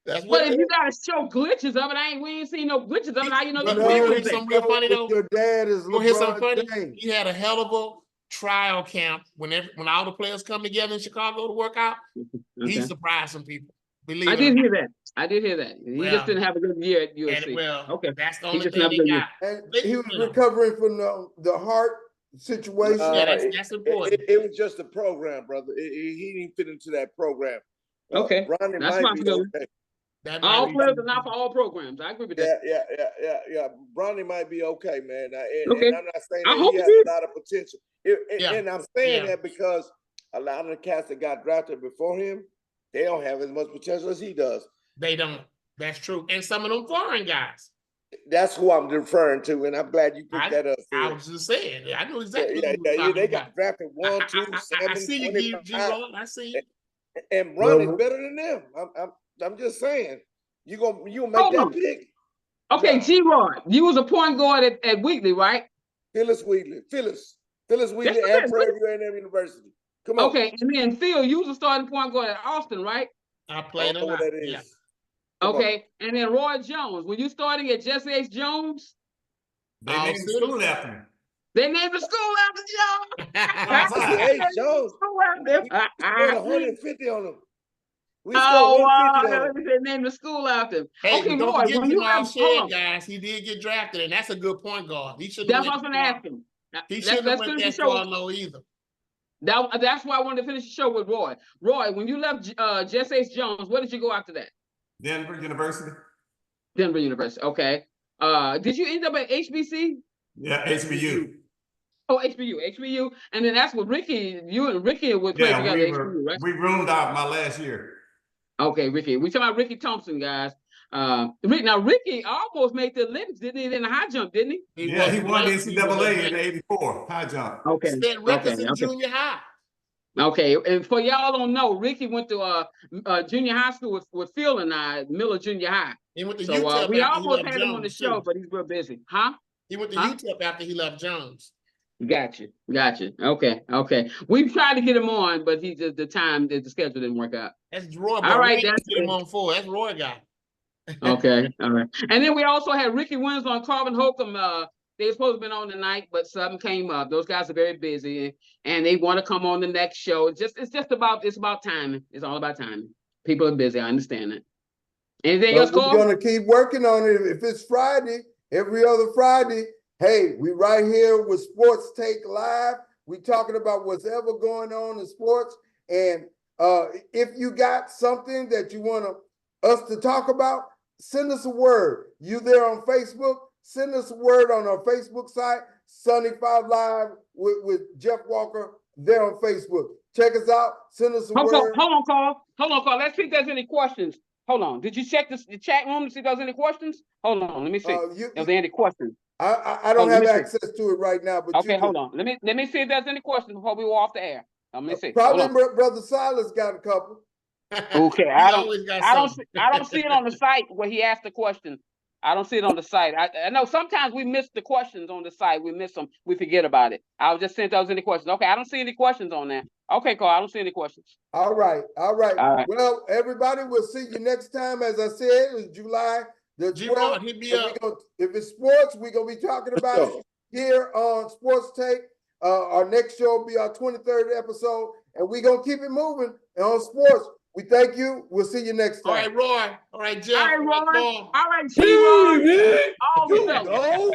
That's what. But if you gotta show glitches of it, we ain't seen no glitches of it. How you know? Some real funny though. Your dad is LeBron James. He had a hell of a trial camp when all the players come together in Chicago to work out. Okay. He surprised some people. I did hear that. He just didn't have a good year at USC. Okay, that's the only thing he got. And he was recovering from the heart situation. That's important. It was just a program, brother. He didn't fit into that program. Okay, Bronny that's might be okay. All players are not for all programs. I agree with that. Yeah. Bronny might be okay, man. And I'm not saying that he has a lot of potential. And I'm saying that because a lot of the cats that got drafted before him, they don't have as much potential as he does. They don't. That's true. And some of them foreign guys. That's who I'm referring to, and I'm glad you picked that up. I was just saying. I know exactly. They got drafted 1, 2, 7. I see you, G-Rod. I see you. And Bronny's better than them. I'm just saying. You gonna make that pick? Okay, G-Rod, you was a point guard at Wheatley, right? Phyllis Wheatley and Prairie View A&M University. Come on. Okay, and then Phil, you was a starting point guard at Austin, right? I played a lot. Yeah. Okay, and then Roy Jones. Were you starting at Jesse H. Jones? They named the school after him. They named the school after Jones. Jesse H. Jones. We scored 150 on him. We scored 150 on him. They named the school after him. Hey, okay, don't Roy, forget when you have Shed, guys. He did get drafted, and that's a good point guard. He should. That's what I'm asking. He shouldn't have went that far low either. That's why I wanted to finish the show with Roy. Roy, when you left Jesse H. Jones, where did you go after that? Denver University. Okay. Did you end up at HBC? Yeah, HBU. Oh, HBU. And then that's what Ricky, you and Ricky would play together at HBU, right? We roomed out my last year. Okay, Ricky. We talking about Ricky Thompson, guys. Now Ricky almost made the Olympics, didn't he? In the high jump, didn't he? He won the NCAA in '84 high jump. Okay. Set records in junior high. Okay, and for y'all don't know, Ricky went to junior high school with Phil and I, Miller Junior High. He went to UTEP. We almost had him on the show, but he's real busy. Huh? He went to UTEP after he left Jones. Gotcha. Okay. We've tried to get him on, but he just the schedule didn't work out. That's Roy. All right, that's him on 4. That's Roy guy. Okay, all right. And then we also had Ricky Winslow and Carvin Holcomb. They were supposed to have been on tonight, but something came up. Those guys are very busy, and they want to come on the next show. It's about timing. It's all about timing. People are busy. I understand that. Anything else, Carl? We're gonna keep working on it. If it's Friday, every other Friday, hey, we right here with Sports Take Live. We talking about what's ever going on in sports. And if you got something that you want us to talk about, send us a word. You there on Facebook? Send us a word on our Facebook site, Sunny 5 Live with Jeff Walker there on Facebook. Check us out. Send us a word. Hold on, Carl. Let's see if there's any questions. Hold on. Did you check the chat room to see if there's any questions? Hold on. Let me see. If there any questions. I don't let have me see. access to it right now, but Okay, you do. hold on. Let me see if there's any questions before we go off the air. Let me see. Probably Hold on. Brother Silas got a couple. Okay, He I don't always got I don't something. I don't see it on the site where he asked the question. I don't see it on the site. I know sometimes we miss the questions on the site. We miss them. We forget about it. I was just saying if there was any questions. Okay, I don't see any questions on there. Okay, Carl, I don't see any questions. All right, all right. All right. Well, everybody, we'll see you next time. As I said, it's July the G-Rod, 12th. hit me And up. if it's sports, we're gonna be talking about it here on Sports Take. Our next show will be our 23rd episode, and we're gonna keep it moving on sports. We thank you. We'll see you next All time. right, Roy. All right, Jeff. All right, Roy. Paul. All right, G-Rod. Hey, man. All You fellas. know.